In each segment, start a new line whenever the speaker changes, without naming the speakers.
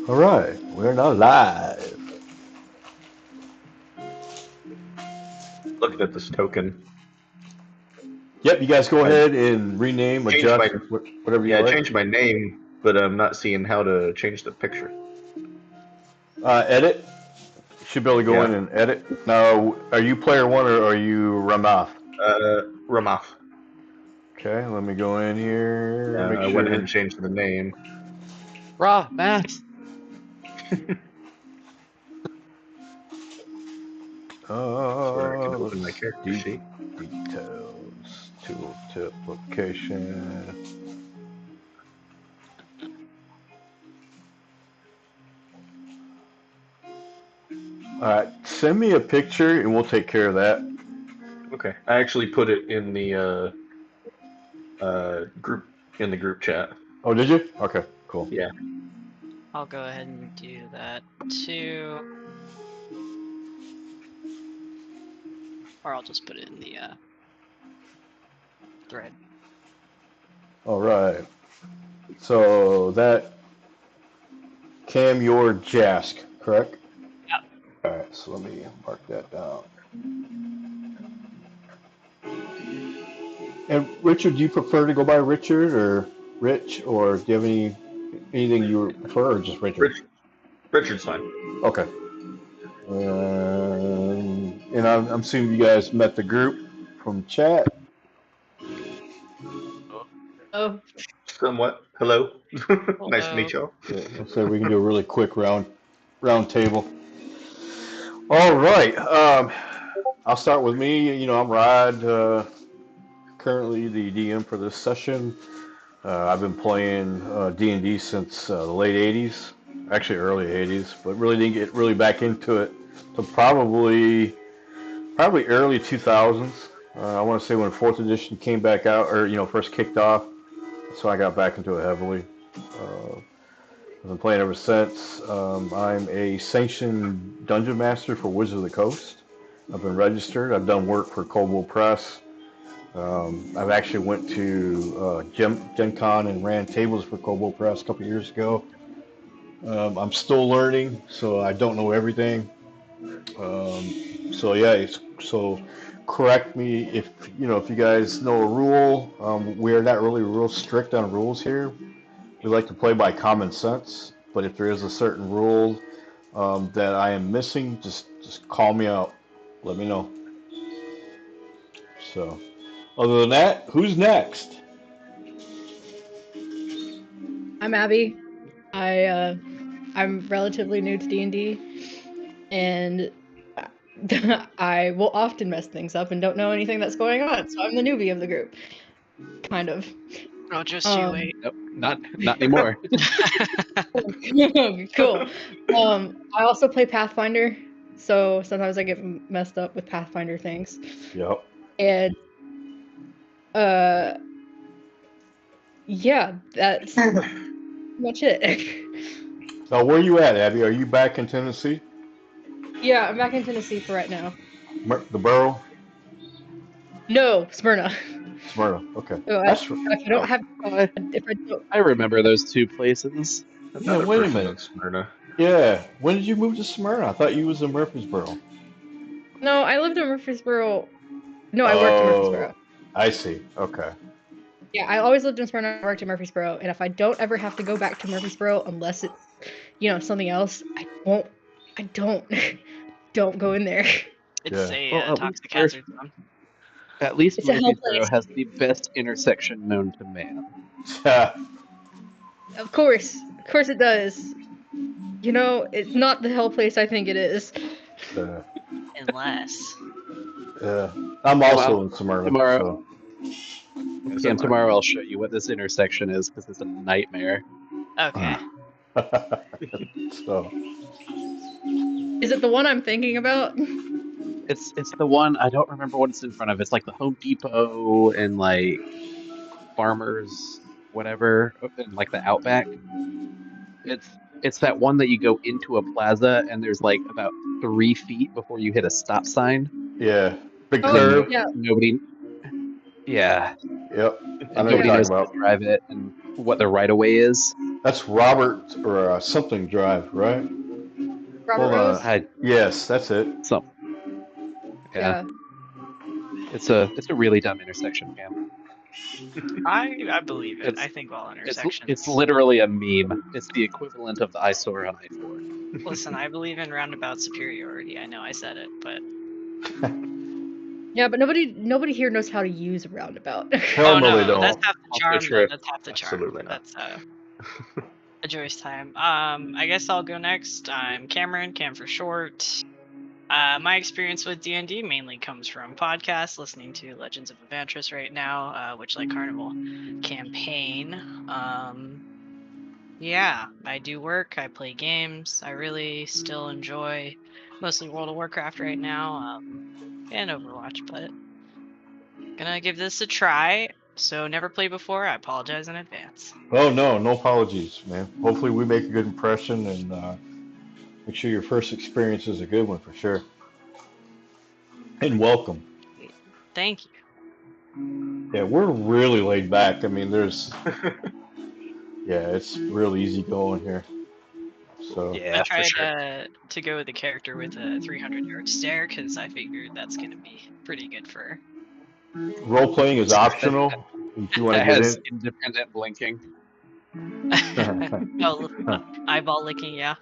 All right, we're now live.
Looking at this token.
Yep, you guys go
I
ahead and rename,
changed my
adjust, whatever you
I
like.
changed my name, but I'm not seeing how to change the picture.
Edit. You should be able to go in
Yeah.
and edit. Now, are you player one or are you Ramath?
Ramath.
Okay, let me go in here.
Yeah,
Make
I went ahead
sure.
and changed the name.
Raw math.
So I can open my
Let's
character sheet.
details, tooltip, location. All right, send me a picture and we'll take care of that.
Okay. I actually put it in the group chat.
Oh, did you? Okay, cool.
Yeah.
I'll go ahead and do that too. Or I'll just put it in the thread.
All right. So that Cam, your Jask, correct?
Yep.
All right, so let me mark that down. And Richard, do you prefer to go by Richard or Rich, or do you have anything you prefer, or just Richard?
Richard's fine.
Okay. And I'm assuming you guys met the group from chat.
Oh,
Somewhat. Hello. Nice to
hello.
meet y'all.
Yeah, so we can do a really quick round table. All right. I'll start with me. I'm Rod. Currently the DM for this session. I've been playing D&D since the late 80s, actually early 80s, but really didn't get really back into it till probably early 2000s. I want to say when 4th edition came back out, or first kicked off, so I got back into it heavily. I've been playing ever since. I'm a sanctioned dungeon master for Wizards of the Coast. I've been registered. I've done work for Coldwell Press. I've actually went to Gen Con and ran tables for Coldwell Press a couple years ago. I'm still learning, so I don't know everything. So yeah, so correct me if you guys know a rule. We're not really real strict on rules here. We like to play by common sense, but if there is a certain rule that I am missing, just call me out. Let me know. So, other than that, who's next?
I'm Abby. I'm relatively new to D&D, and I will often mess things up and don't know anything that's going on. So I'm the newbie of the group, kind of.
Oh, just you wait.
Nope, not anymore.
Cool. I also play Pathfinder, so sometimes I get messed up with Pathfinder things.
Yep.
And uh, yeah, that's much it.
Now, where are you at, Abby? Are you back in Tennessee?
Yeah, I'm back in Tennessee for right now.
The borough?
No, Smyrna.
Smyrna. Okay.
So
That's
if I don't have, if I don't,
I remember those two places.
yeah.
Another
Wait a
person
minute.
in Smyrna.
Yeah. When did you move to Smyrna? I thought you was in Murfreesboro.
no, I lived in Murfreesboro. No, I worked in
Oh,
Murfreesboro.
I see. Okay.
Yeah, I always lived in Smyrna. I worked in Murfreesboro, and if I don't ever have to go back to Murfreesboro unless it's, something else, I won't. I don't. Don't go in there.
It's
Yeah.
a
Well,
toxic hazard zone.
At least
It's a hell
Murfreesboro
place.
has the best intersection known to man.
Of course, it does. It's not the hell place I think it is.
Yeah.
Unless.
Yeah. I'm
Come
also
on,
in Smyrna,
tomorrow.
so.
As
Cam,
am I.
tomorrow I'll show you what this intersection is because it's a nightmare.
Okay.
So.
Is it the one I'm thinking about?
It's the one I don't remember what it's in front of. It's like the Home Depot and like Farmers, whatever, and like the Outback. It's that one that you go into a plaza and there's like about 3 feet before you hit a stop sign,
Yeah. Big
Oh,
and then
curve.
yeah.
nobody. Yeah,
Yep. I
and
know what you're
nobody
talking
knows how
about.
to drive it and what the right of way is.
That's Robert or something Drive, right?
Robert
Hold
Rose.
on.
I
Yes, that's it.
some yeah,
Yeah.
it's a really dumb intersection, Pam.
I believe it.
It's
I think all
it's
intersections.
literally a meme. It's the equivalent of the eyesore on I-4.
Listen, I believe in roundabout superiority. I know I said it, but
Yeah, but nobody here knows how to use a roundabout.
Hell
oh
no, they
no, that's
don't.
half the
Also
charm.
true.
That's half the charm.
Absolutely not.
That's a joyous time. I guess I'll go next. I'm Cameron, Cam for short. My experience with D&D mainly comes from podcasts, listening to Legends of Evantris right now, Witchlight Carnival campaign. Yeah, I do work, I play games. I really still enjoy mostly World of Warcraft right now, and Overwatch, but gonna give this a try. So never played before, I apologize in advance.
Oh no apologies, man. Hopefully we make a good impression and make sure your first experience is a good one for sure. And welcome.
Thank you.
Yeah, we're really laid back. I mean, it's real easy going here. So
I
Yeah, for
tried
sure.
to go with a character with a 300-yard stare because I figured that's gonna be pretty good for.
role playing is optional if you want to
That
get
has
in.
independent blinking.
Oh, eyeball licking, yeah.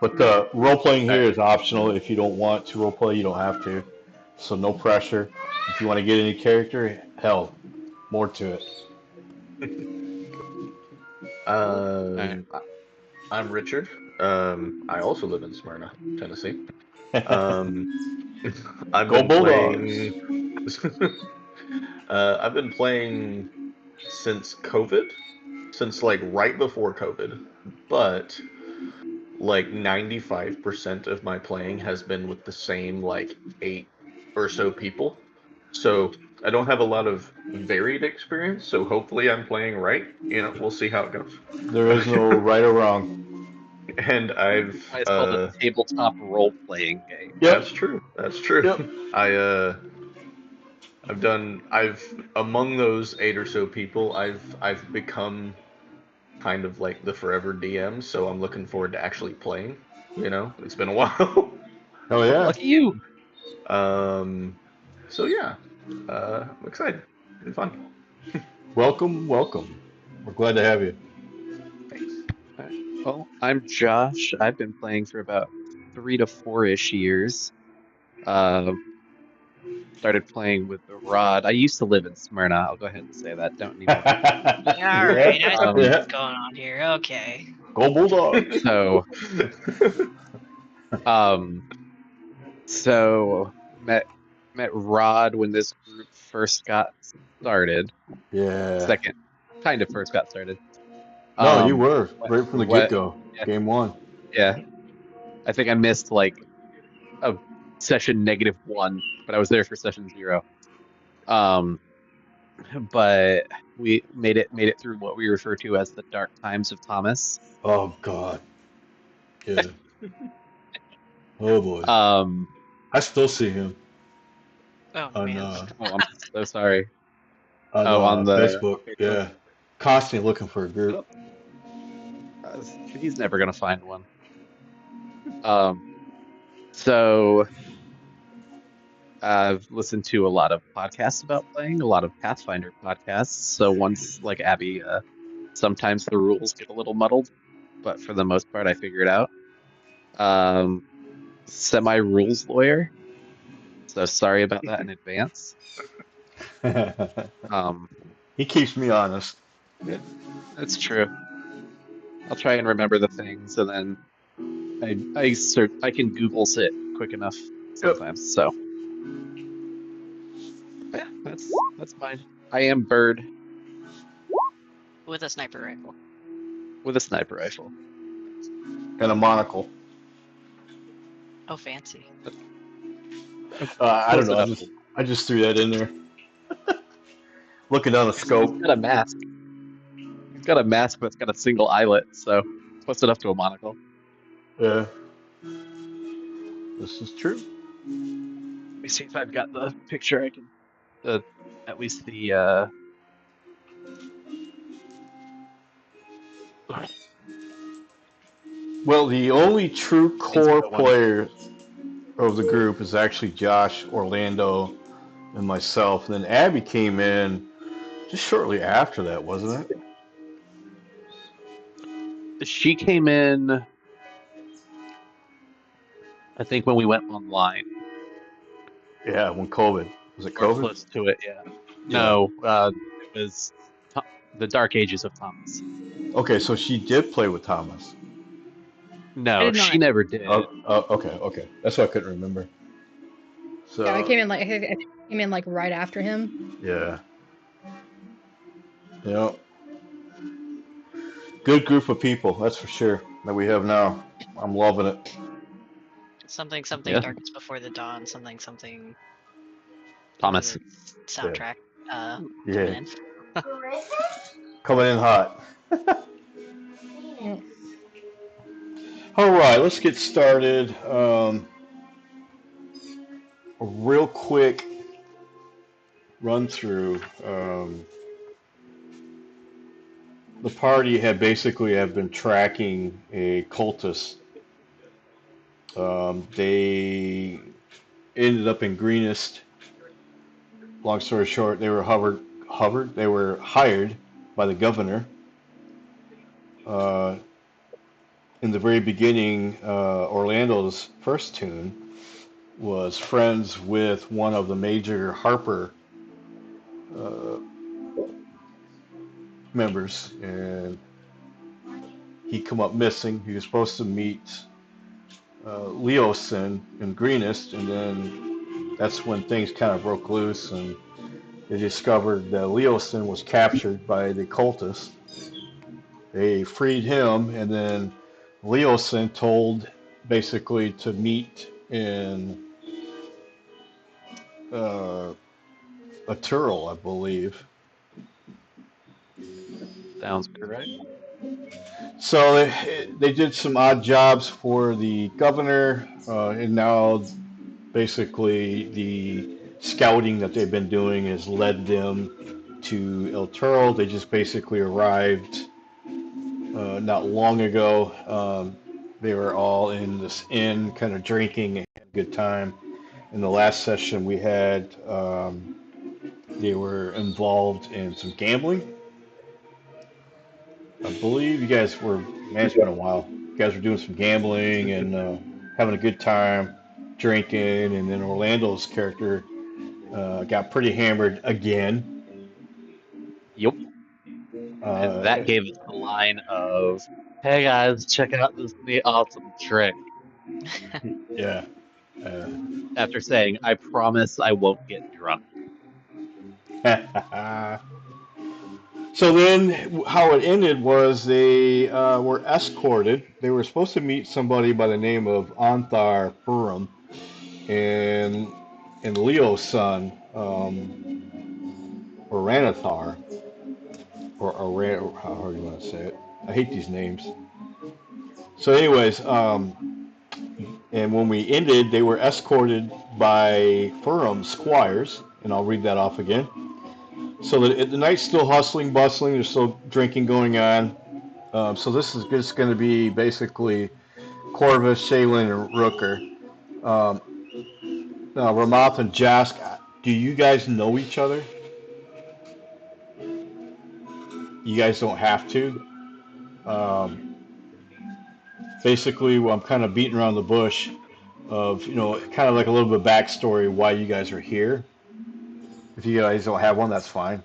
But the role playing here
Alright.
is optional. If you don't want to role play, you don't have to. So no pressure. If you want to get any character, hell, more to it.
Alright.
I- I'm Richard. I also live in Smyrna, Tennessee. Um, I've
Go
been
Bulldogs.
playing. I've been playing since COVID, since like right before COVID, but like 95% of my playing has been with the same like 8 or so people. So I don't have a lot of varied experience. So hopefully I'm playing right. We'll see how it goes.
There is no right or wrong.
And
Why it's called a tabletop role-playing game.
Yep.
that's true. That's true.
Yep.
I've among those 8 or so people, I've become kind of like the forever DM, so I'm looking forward to actually playing. It's been a while.
Oh yeah.
Lucky you.
So yeah, I'm excited. It's been fun.
Welcome, welcome. We're glad to have you.
Alright. Well, I'm Josh. I've been playing for about 3 to 4-ish years. Started playing with the Rod. I used to live in Smyrna. I'll go ahead and say that. Don't anymore.
Yeah, all right, I see
Um,
what's going on here. Okay.
Go Bulldogs.
so, um, so met Rod when this group first got started.
Yeah.
Second, kind of first got started.
No, you were
What,
right from the
what?
get-go.
Yeah,
Game one.
yeah. I think I missed like a session -1, but I was there for session 0. Um, but we made it through what we refer to as the dark times of Thomas.
Oh God. Yeah. Oh boy.
Um,
I still see him
Oh
on
man.
oh, I'm so sorry. Oh, on the
Facebook.
Facebook.
Yeah. Constantly looking for a group.
Uh, He's never gonna find one. Um, so I've listened to a lot of podcasts about playing, a lot of Pathfinder podcasts. So once, like Abby, sometimes the rules get a little muddled, but for the most part, I figure it out. Semi-rules lawyer, so sorry about that in advance. Um,
He keeps me honest.
yeah, that's true. I'll try and remember the things, and then I can Google it quick enough
Yep.
sometimes. So yeah, that's fine. I am Bird
With a sniper rifle.
with a sniper rifle.
And a monocle.
Oh, fancy.
I don't
Close
know.
enough.
I just threw that in there. Looking down the
He's
scope.
got a mask. He's got a mask that's got a single eyelet, so close enough to a monocle.
Yeah. This is true.
Let me see if I've got the picture I can at least the
Well, the only true
things
core
go on.
player of the group is actually Josh, Orlando, and myself. And then Abby came in just shortly after that, wasn't it?
She came in, I think, when we went online
Yeah, when COVID. Was it
or
COVID?
close to it. Yeah.
Yeah.
No, it was the Dark Ages of Thomas.
Okay, so she did play with Thomas.
I
No,
did
she
not.
never did.
Okay. That's what I couldn't remember.
Yeah, I
So,
came in like I came in like right after him.
yeah. Yeah. Good group of people, that's for sure, that we have now. I'm loving it.
Something
Yeah,
darkest before the dawn. Something into
Thomas.
the
Yeah.
soundtrack.
Yeah.
Coming in.
Coming in hot.
Yeah.
All right, let's get started. A real quick run through. The party had basically have been tracking a cultist. They ended up in Greenest. Long story short, they were hovered. They were hired by the governor. Uh, in the very beginning, Orlando's first tune was friends with one of the major Harper uh, members, and he come up missing. He was supposed to meet Leosin in Greenest, and then that's when things kind of broke loose, and they discovered that Leosin was captured by the cultists. They freed him, and then Leosin told basically to meet in uh, a Turl, I believe.
Sounds correct.
So they did some odd jobs for the governor, and now basically the scouting that they've been doing has led them to El Turl. They just basically arrived not long ago. They were all in this inn, kind of drinking and having a good time. In the last session we had, they were involved in some gambling. I believe you guys were, man, it's been a while. You guys were doing some gambling and having a good time, drinking, and then Orlando's character got pretty hammered again.
Yep. And
Uh,
that gave us the line of, "Hey guys, check out this neat, awesome trick."
yeah. Uh,
After saying, "I promise I won't get drunk."
so then, how it ended was they were escorted. They were supposed to meet somebody by the name of Anthar Furum and Leo's son, Oranathar, or how do you want to say it? I hate these names. So, anyways, and when we ended, they were escorted by Furum squires, and I'll read that off again. So the night's still hustling, bustling. There's still drinking going on. So this is just going to be basically Corvus, Shaylin, and Rooker. Um, now, Ramath and Jask, do you guys know each other? You guys don't have to. Um, basically, I'm kind of beating around the bush of, kind of like a little bit of backstory why you guys are here. If you guys don't have one, that's fine.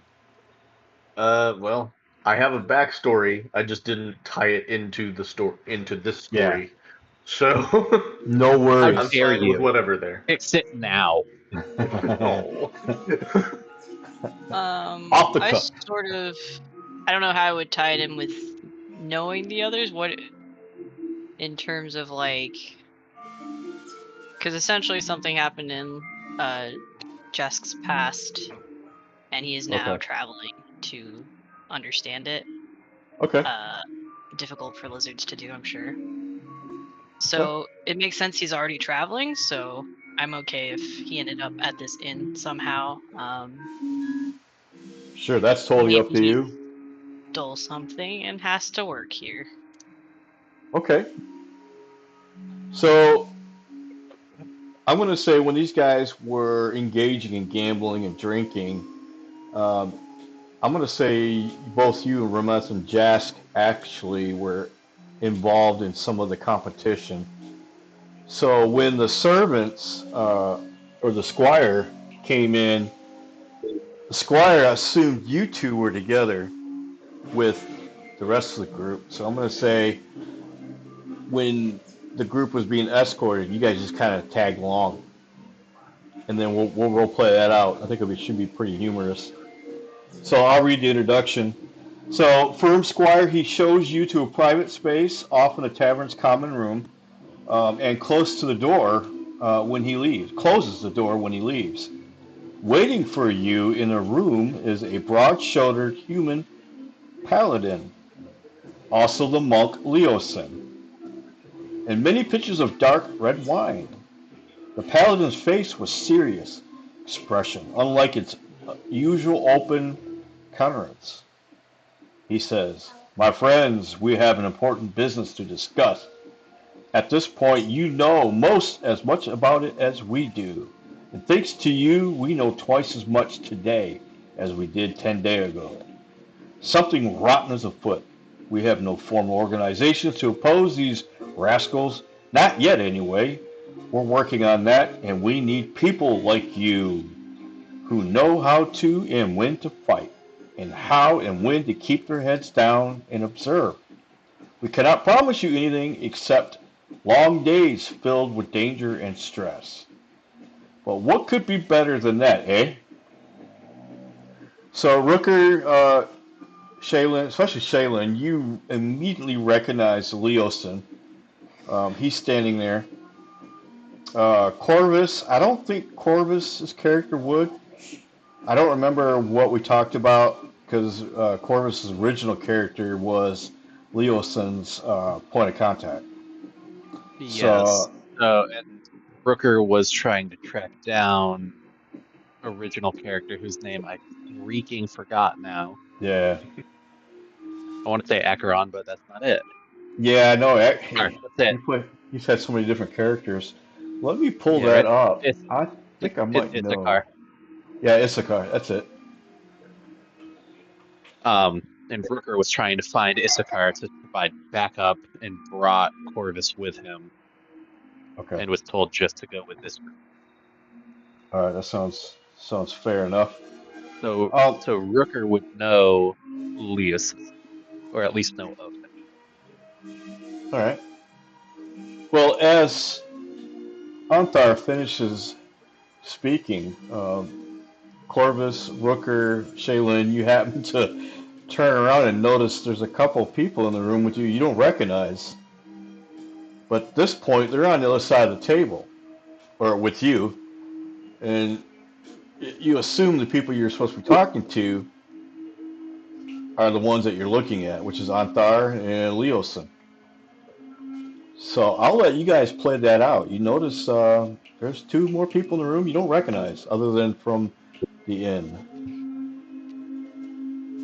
Well, I have a backstory. I just didn't tie it into this
Yeah,
story. So
no
How
I'm
worries.
dare
fine with
you?
whatever there.
Fix it now.
Oh.
Off the
I
cuff.
sort of, I don't know how I would tie it in with knowing the others. What in terms of like, because essentially something happened in Jesk's past, and he is now
Okay.
traveling to understand it.
Okay.
Difficult for lizards to do, I'm sure.
Okay.
So it makes sense he's already traveling. So I'm okay if he ended up at this inn somehow.
Sure, that's totally
Maybe
up to
he
you.
stole something and has to work here.
Okay. So I'm going to say when these guys were engaging in gambling and drinking, um, I'm going to say both you and Ramesh and Jask actually were involved in some of the competition. So when the servants or the squire came in, the squire assumed you two were together with the rest of the group. So I'm going to say when the group was being escorted, you guys just kind of tagged along, and then we'll role play that out. I think it should be pretty humorous. So I'll read the introduction. So, Firm Squire, he shows you to a private space off in the tavern's common room, and close to the door when he leaves. Closes the door when he leaves. Waiting for you in a room is a broad-shouldered human paladin, also the monk Leosin, and many pitchers of dark red wine. The paladin's face was serious expression, unlike its usual open countenance. He says, "My friends, we have an important business to discuss. At this point, you know most as much about it as we do. And thanks to you, we know twice as much today as we did 10 days ago. Something rotten is afoot. We have no formal organizations to oppose these rascals, not yet anyway. We're working on that, and we need people like you who know how to and when to fight, and how and when to keep their heads down and observe. We cannot promise you anything except long days filled with danger and stress. But what could be better than that, eh?" So Rooker, Shaylin, especially Shaylin, you immediately recognize Leosin. He's standing there. Corvus, I don't think Corvus's character would. I don't remember what we talked about because Corvus's original character was Leosin's point of contact.
Yes.
So
And Rooker was trying to track down original character whose name I freaking forgot now.
yeah,
I want to say Acheron, but that's not it.
yeah, I know.
Sorry, that's it.
You've had so many different characters. Let me pull
Yeah,
that
right.
up.
It's
I think I might
it's
know.
Issachar.
Yeah, Issachar. That's it.
And Rooker was trying to find Issachar to provide backup and brought Corvus with him
Okay.
and was told just to go with this group.
All right. That sounds fair enough.
So
Um.
so Rooker would know Leos, or at least know of him.
All right. Well, as Anthar finishes speaking, Corvus, Rooker, Shaylin, you happen to turn around and notice there's a couple people in the room with you you don't recognize. But at this point, they're on the other side of the table, or with you, and you assume the people you're supposed to be talking to are the ones that you're looking at, which is Anthar and Leosin. So I'll let you guys play that out. You notice there's two more people in the room you don't recognize, other than from the inn.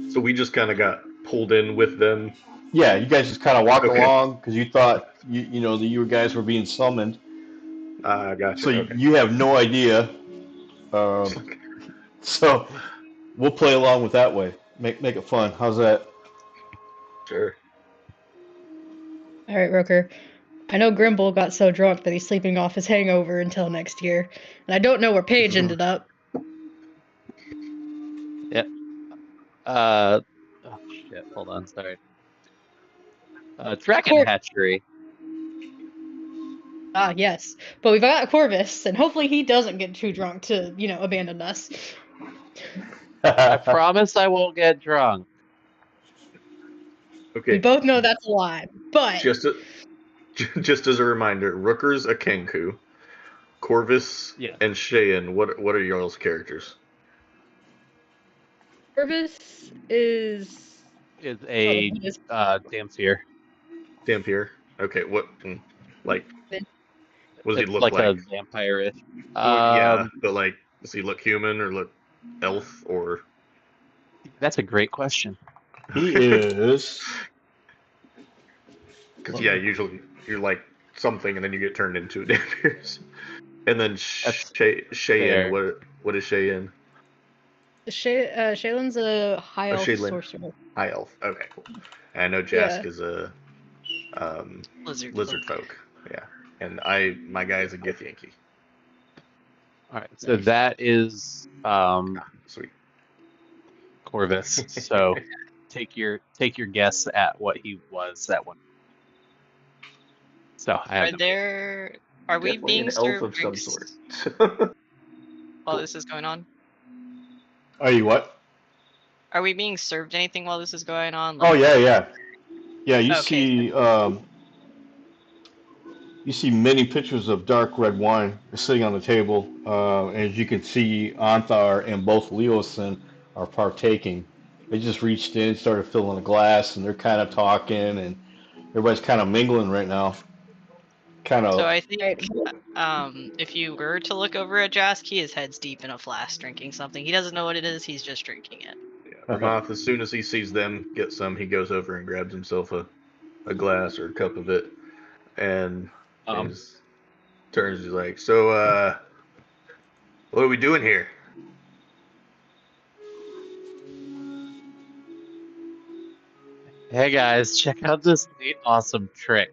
So we just kind of got pulled in with them.
Yeah, you guys just kind of walked
Okay.
along because you thought you know that you guys were being summoned.
Gotcha.
So
Okay.
you have no idea. Um, so we'll play along with that way. Make it fun. How's that?
Sure.
All right, Rooker. I know Grimble got so drunk that he's sleeping off his hangover until next year, and I don't know where Paige ended up.
Yeah. Oh shit, hold on, sorry. Dragon
Cor-
Hatchery.
Ah, yes, but we've got Corvus, and hopefully he doesn't get too drunk to, abandon us.
I promise I won't get drunk.
We
Okay.
both know that's a lie, but
Just a, just as a reminder, Rooker's a Kenku. Corvus
Yes.
and Shayan, what are y'all's characters?
Corvus is.
Is
Oh,
a
he is.
damn fear.
Dampier. Okay, what like What does he
It's
look
like
like?
a vampire-ish.
Well, yeah, but like, does he look human or look elf or?
That's a great question.
He is.
Because yeah, usually you're like something, and then you get turned into a damn person. And then
That's
Shayin,
fair.
what is Shayin?
Shaylin's a high
Oh,
elf
Shaylin,
sorcerer.
high elf. Okay, cool. And I know
Yeah.
Jask is a
Lizard
lizard folk. Yeah, and my guy is a Githyanki.
All right, so that is
Sweet.
Corvus. So take your guess at what he was at one. So I have no clue.
Are we
Definitely
being
an elf
served
of some
drinks
sort.
while this is going on?
Are you what?
Are we being served anything while this is going on?
Oh
Like,
yeah. Yeah,
okay.
you see many pitchers of dark red wine sitting on the table. As you can see, Anthar and both Leosin are partaking. They just reached in, started filling a glass, and they're kind of talking, and everybody's kind of mingling right now. Kind
So
of.
I think
Right.
if you were to look over at Jasky, his head's deep in a flask drinking something. He doesn't know what it is, he's just drinking it.
Yeah, Ramath, as soon as he sees them get some, he goes over and grabs himself a glass or a cup of it, and he just turns. He's like, "So, what are we doing here?"
Hey guys, check out this neat, awesome trick.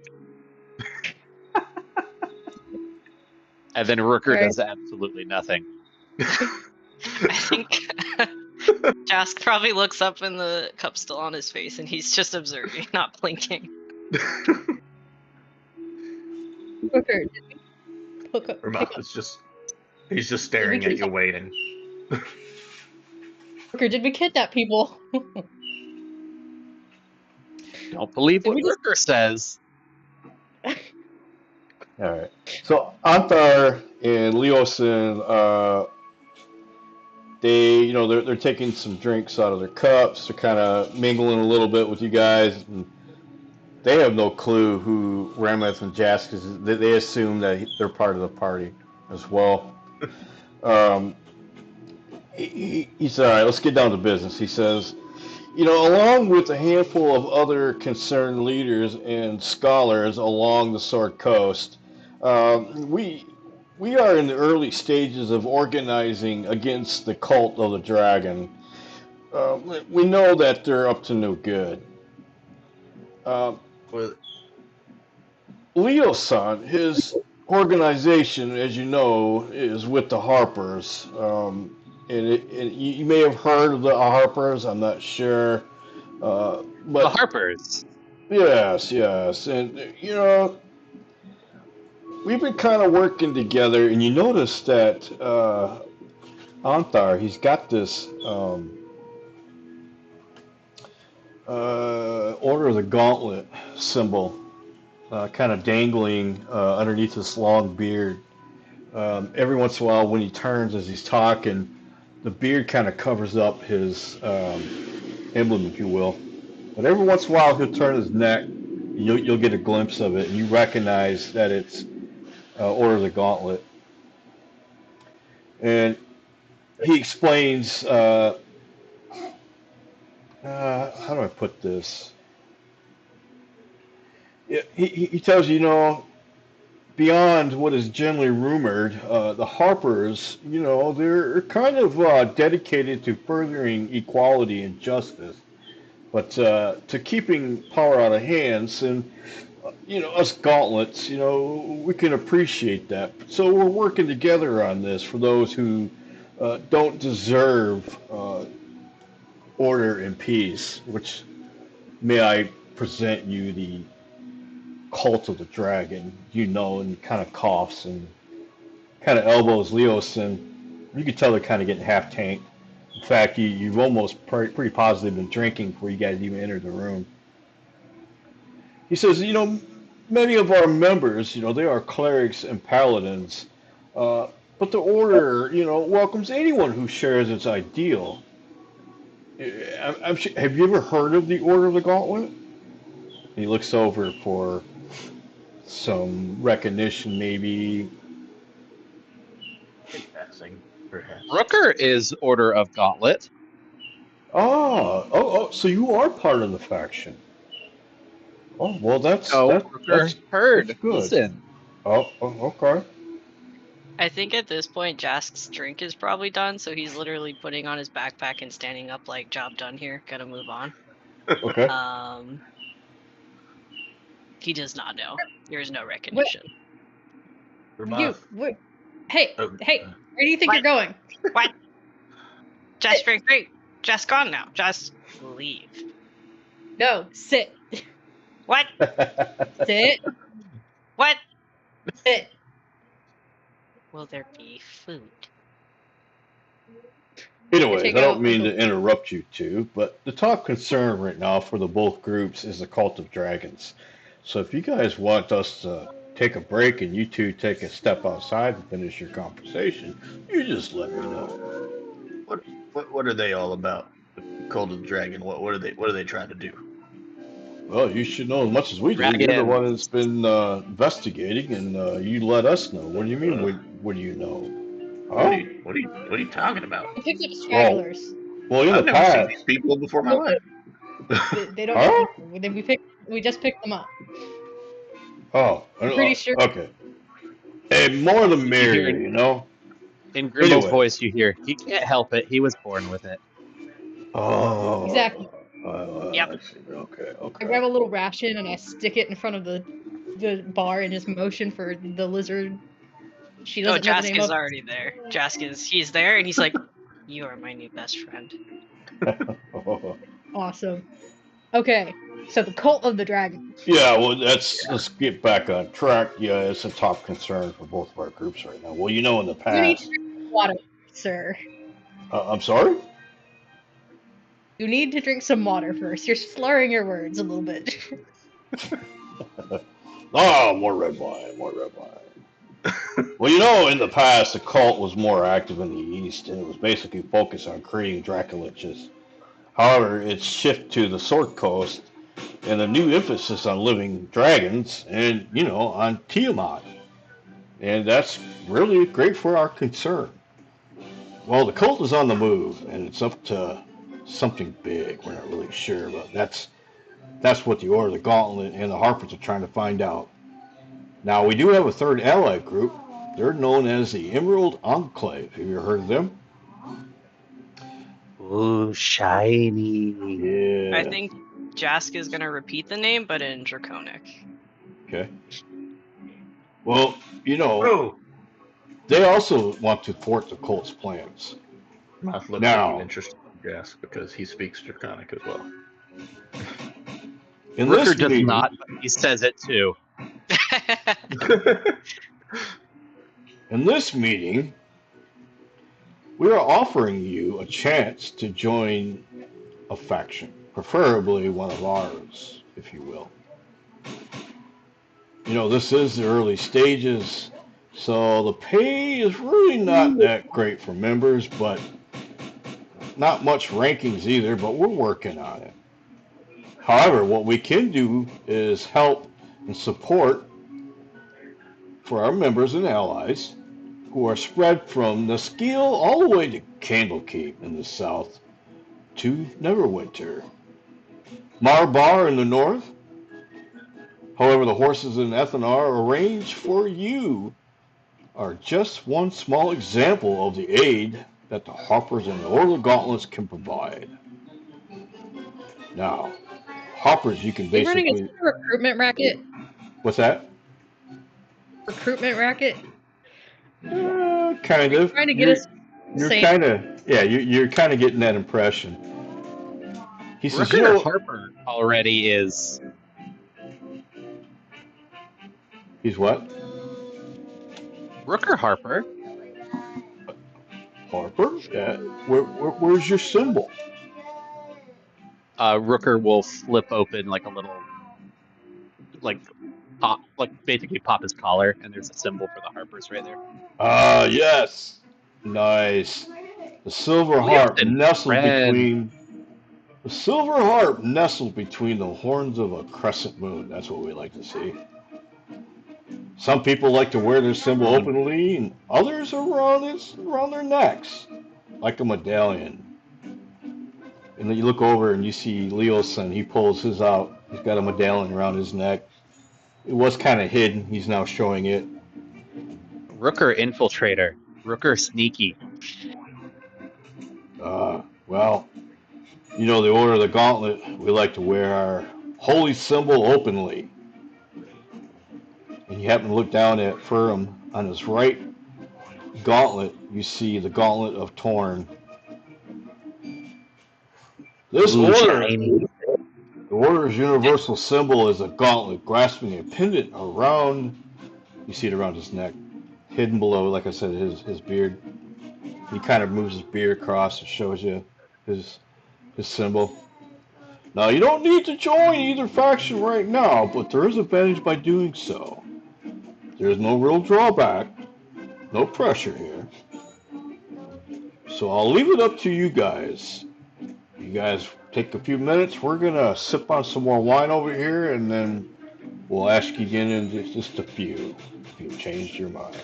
And then Rooker
Right.
does absolutely nothing.
I think Jask probably looks up and the cup's still on his face and he's just observing, not blinking.
Booker, did we pick up?
Ramath is he's just staring at you, waiting.
Booker, did we kidnap people?
Don't believe
Did
what
we just-
Rooker says.
All right. So Anthar and Leosin, they're taking some drinks out of their cups. They're kind of mingling a little bit with you guys. And they have no clue who Ramath and Jask is. They assume that they're part of the party as well. He said, all right, let's get down to business. He says, along with a handful of other concerned leaders and scholars along the Sword Coast, we are in the early stages of organizing against the cult of the dragon. We know that they're up to no good.
Well,
Leo-san, his organization, as you know, is with the Harpers. And you may have heard of the Harpers. I'm not sure.
The
But
Harpers.
yes. And, we've been kind of working together, and you notice that Anthar, he's got this Order of the Gauntlet symbol kind of dangling underneath this long beard. Every once in a while, when he turns as he's talking, the beard kind of covers up his emblem, if you will. But every once in a while, he'll turn his neck. You'll get a glimpse of it, and you recognize that it's Order of the Gauntlet. And he explains, how do I put this? Yeah, he tells you, beyond what is generally rumored, the Harpers, they're kind of dedicated to furthering equality and justice, but to keeping power out of hands. And, us gauntlets, we can appreciate that. So we're working together on this for those who don't deserve order and peace, which may I present you the cult of the dragon, and kind of coughs and kind of elbows Leos, and you can tell they're kind of getting half tanked. In fact, you've almost pretty positively been drinking before you guys even entered the room. He says, many of our members, they are clerics and paladins, but the order, welcomes anyone who shares its ideal. I'm sure, have you ever heard of the Order of the Gauntlet? He looks over for some recognition, maybe.
In passing, perhaps.
Rooker is Order of Gauntlet.
Oh, so you are part of the faction. Oh, well,
No, Rooker
that's
Herd.
good.
Listen,
Okay.
I think at this point, Jask's drink is probably done, so he's literally putting on his backpack and standing up like, job done here, gotta move on.
Okay.
He does not know. There is no recognition.
Hey,
Oh,
where do you think
What?
you're going?
What? Just drink, great. Just gone now. Just leave.
No, sit.
What?
Sit.
What?
Sit.
Will there be food?
Anyways,
take
I don't
out
mean
Uncle-
to interrupt you two, but the top concern right now for the both groups is the cult of dragons. So if you guys want us to take a break and you two take a step outside and finish your conversation, you just let me know.
what are they all about? The Cult of the Dragon. What are they trying to do?
Well, you should know as much as we do. You're the one that's been investigating, and you let us know. What do you mean? What do you know? Huh?
What are you talking about?
We picked up stragglers.
Well, in
I've
the
never seen
past.
these people before in my life.
They don't
Huh?
know people. We just picked them up.
Oh,
I'm pretty sure.
Okay. Hey, more the merrier,
hear-
you know?
in Grimble's
Anyway.
voice, you hear, he can't help it. He was born with it.
Oh.
Exactly.
Yep.
I see. Okay.
I grab a little ration and I stick it in front of the bar and just motion for the lizard. She doesn't know the
Jask
name
is
of.
already there. He's there, and he's like, "You are my new best friend."
Awesome. Okay, so the cult of the dragon.
Yeah, well, let's get back on track. Yeah, it's a top concern for both of our groups right now. Well, you know, in the
You need to
past.
drink water, sir.
I'm sorry?
You need to drink some water first. You're slurring your words a little bit.
Oh, more red wine, more red wine. Well, you know, in the past, the cult was more active in the East, and it was basically focused on creating Dracoliches. However, it's shifted to the Sword Coast, and a new emphasis on living dragons, and, you know, on Tiamat. And that's really great for our concern. Well, the cult is on the move, and it's up to something big. We're not really sure, but that's what the Order of the Gauntlet and the Harpers are trying to find out. Now, we do have a third allied group. They're known as the Emerald Enclave. Have you heard of them?
Ooh, shiny.
Yeah.
I think Jask is gonna repeat the name, but in Draconic.
Okay. Well, you know,
Oh,
they also want to thwart the cult's plans.
mouth looks
Now-
like an interesting guess because he speaks Draconic as well.
In
Rooker
this
does
meeting,
not, but he says it too.
In this meeting, we are offering you a chance to join a faction, preferably one of ours, if you will. You know, this is the early stages, so the pay is really not that great for members, but not much rankings either, but we're working on it. However, what we can do is help and support for our members and allies who are spread from Naskill all the way to Candlekeep in the south to Neverwinter. Marbar in the north. However, the horses in Ethanar arranged for you are just one small example of the aid that the Harpers and the Order of Gauntlets can provide. Now, Harpers, you can
You're running
basically...
a recruitment racket.
What's that?
Recruitment racket.
Kind of.
Trying to get us.
You're
Same.
kind of, yeah, you're kind of getting that impression. He says,
Rooker
you know,
Harper already is.
he's what?
Rooker Harper.
Harper? Yeah. Where's your symbol?
Rooker will flip open like a little, like basically pop his collar, and there's a symbol for the Harpers right there.
Ah, yes. Nice. The silver harp
Listen,
nestled
friend.
between... The silver harp nestled between the horns of a crescent moon. That's what we like to see. Some people like to wear their symbol openly, and others around their necks, like a medallion. And then you look over and you see Leoson. He pulls his out. He's got a medallion around his neck. It was kind of hidden. He's now showing it.
Rooker infiltrator. Rooker sneaky.
Well, you know the Order of the Gauntlet. We like to wear our holy symbol openly. And you happen to look down at Furum on his right gauntlet. You see the Gauntlet of Torn. This
Ooh,
order,
shiny.
the Order's universal symbol is a gauntlet grasping a pendant around. You see it around his neck, hidden below, like I said, his beard. He kind of moves his beard across and shows you his symbol. Now, you don't need to join either faction right now, but there is advantage by doing so. There's no real drawback, no pressure here. So I'll leave it up to you guys. You guys take a few minutes. We're going to sip on some more wine over here, and then we'll ask you again in just a few if you've changed your mind.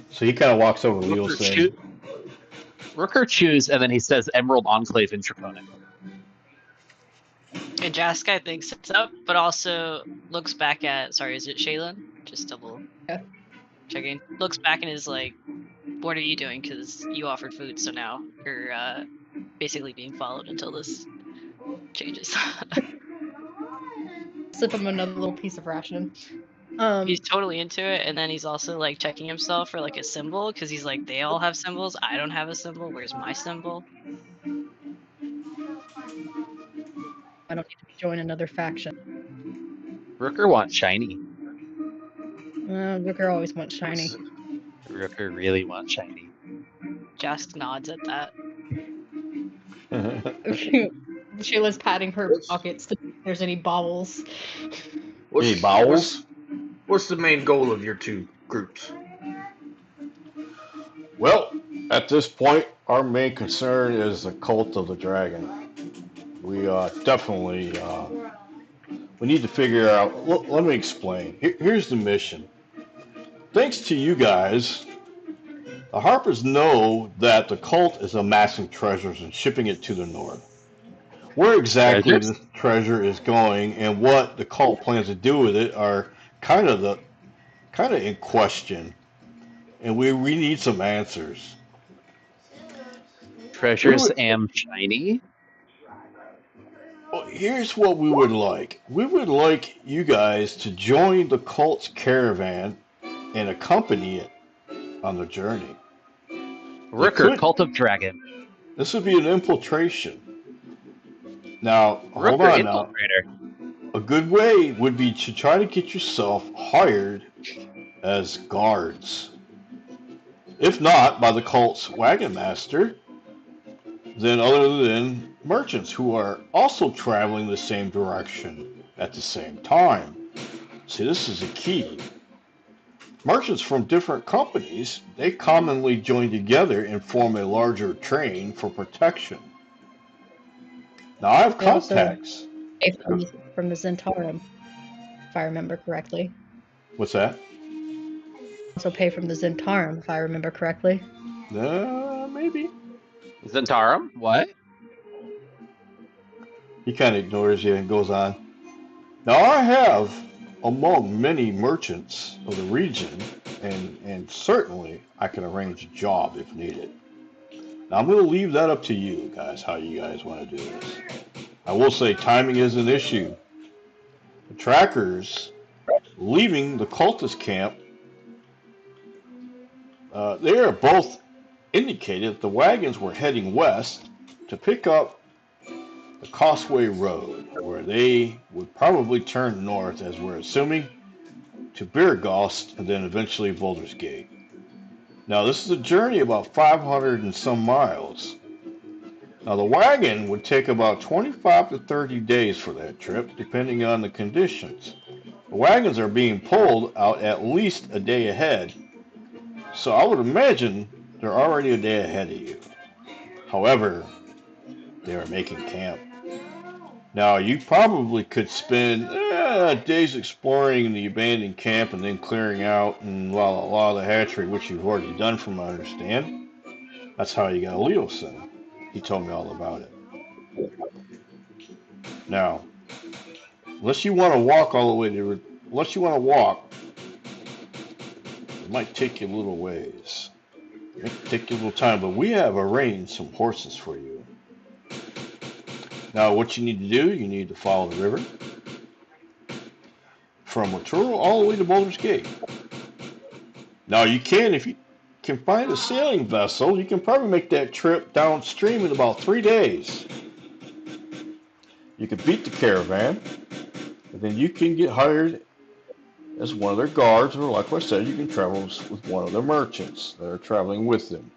So he kind of walks over to Leo saying,
Rooker chews, and then he says Emerald Enclave in Draconic.
And Jask, I think, sits up, but also looks back at, sorry, is it Shaylin? Just double checking. Looks back and is like, what are you doing? Because you offered food, so now you're basically being followed until this changes.
Slip him another little piece of ration.
He's totally into it, and then he's also like checking himself for like a symbol, because he's like, they all have symbols, I don't have a symbol, where's my symbol?
I don't need to join another faction.
Rooker wants shiny.
Rooker always wants shiny.
Rooker really wants shiny.
Jask nods at that.
Shayla's patting her pockets to see if there's any baubles.
Any bowels?
What's the main goal of your two groups?
Well, at this point, our main concern is the Cult of the Dragon. We definitely we need to figure out. Let me explain. Here's the mission. Thanks to you guys, the Harpers know that the cult is amassing treasures and shipping it to the north. Where exactly this treasure is going and what the cult plans to do with it are kind of in question, and we need some answers.
Treasures am shiny.
Well, here's what we would like. We would like you guys to join the cult's caravan and accompany it on the journey.
Rooker, Cult of Dragon.
This would be an infiltration. Now,
Rooker,
hold on
infiltrator.
now. A good way would be to try to get yourself hired as guards. If not by the cult's wagon master, then other than merchants who are also traveling the same direction at the same time. See, this is a key. Merchants from different companies, they commonly join together and form a larger train for protection. Now, I have contacts.
From the Zentarum, if I remember correctly.
What's that?
Also pay from the Zentarum, if I remember correctly.
Maybe.
Zentarum? What?
He kind of ignores you and goes on. Now, I have among many merchants of the region, and certainly I can arrange a job if needed. Now, I'm going to leave that up to you guys, how you guys want to do this. I will say timing is an issue. The trackers leaving the cultist camp, they are both indicated that the wagons were heading west to pick up the Causeway Road, where they would probably turn north, as we're assuming, to Beergost and then eventually Boulder's Gate. Now, this is a journey about 500 and some miles. Now, the wagon would take about 25 to 30 days for that trip, depending on the conditions. The wagons are being pulled out at least a day ahead, so I would imagine they're already a day ahead of you. However, they are making camp. Now, you probably could spend days exploring the abandoned camp and then clearing out and a lot of the hatchery, which you've already done from what I understand. That's how you got Leosin. He told me all about it. Now, unless you want to walk all the way to, unless you want to walk, it might take you a little ways. It might take you a little time, but we have arranged some horses for you. Now, what you need to do, you need to follow the river from Latrobe all the way to Boulder's Gate. Now, you can, if you can find a sailing vessel, you can probably make that trip downstream in about 3 days. You can beat the caravan, and then you can get hired as one of their guards, or like I said, you can travel with one of their merchants that are traveling with them.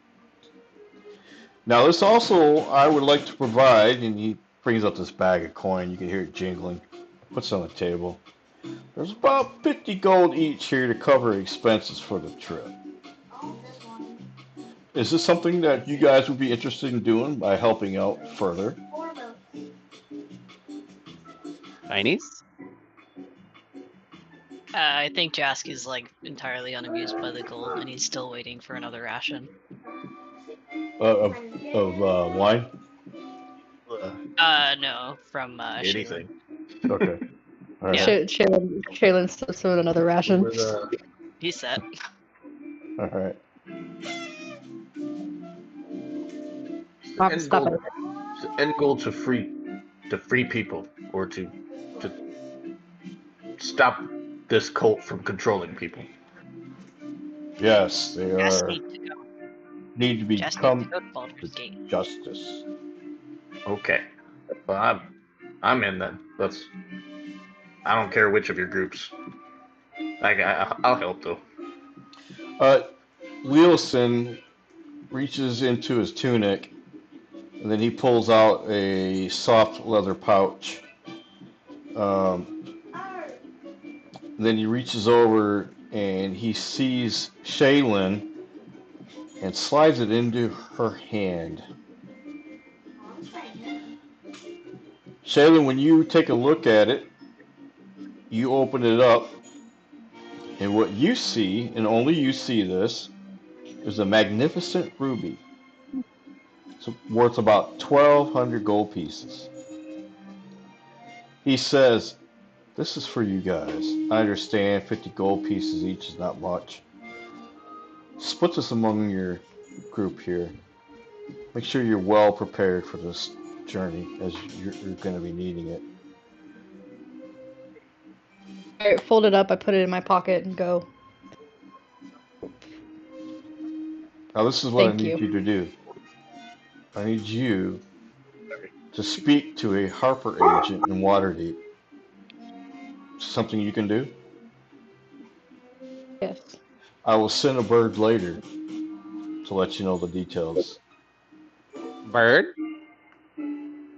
Now, this also, I would like to provide, and he brings up this bag of coin. You can hear it jingling. Puts it on the table. There's about 50 gold each here to cover expenses for the trip. Is this something that you guys would be interested in doing by helping out further?
Chinese?
I think Jask is like entirely unamused by the gold, and he's still waiting for another ration.
Of wine?
No, from
Anything.
Okay. All right.
Yeah.
Shaylin slips with another ration.
He's set.
All right.
End goal to free people, or to stop this cult from controlling people.
Yes, they
Just
are
need to go.
need to
Just need to
become
go to Baldur's Gate.
justice.
Okay, well, I'm in then. I don't care which of your groups. I'll help though.
Leosin reaches into his tunic, and then he pulls out a soft leather pouch. Then he reaches over and he sees Shaylin and slides it into her hand. Shaylin, when you take a look at it, you open it up, and what you see, and only you see this, is a magnificent ruby. It's worth about 1,200 gold pieces. He says, "This is for you guys. I understand 50 gold pieces each is not much. Split this among your group here. Make sure you're well prepared for this journey, as you're going to be needing it."
I fold it up, I put it in my pocket and go.
Now, this is what
Thank
I need you to do. I need you to speak to a Harper agent in Waterdeep. Something you can do?
Yes.
I will send a bird later to let you know the details.
Bird?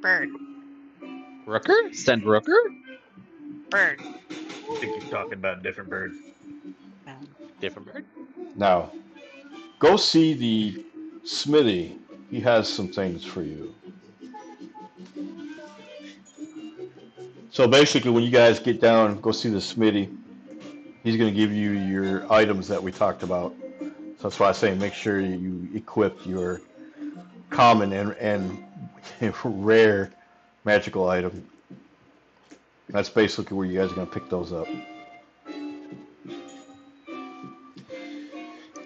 Bird.
Rooker? Send Rooker?
Bird.
I think he's talking about a different bird.
Different bird?
Now, go see the smithy. He has some things for you. So basically, when you guys get down, go see the smithy. He's going to give you your items that we talked about. So that's why I say make sure you equip your common and rare magical item. That's basically where you guys are going to pick those up.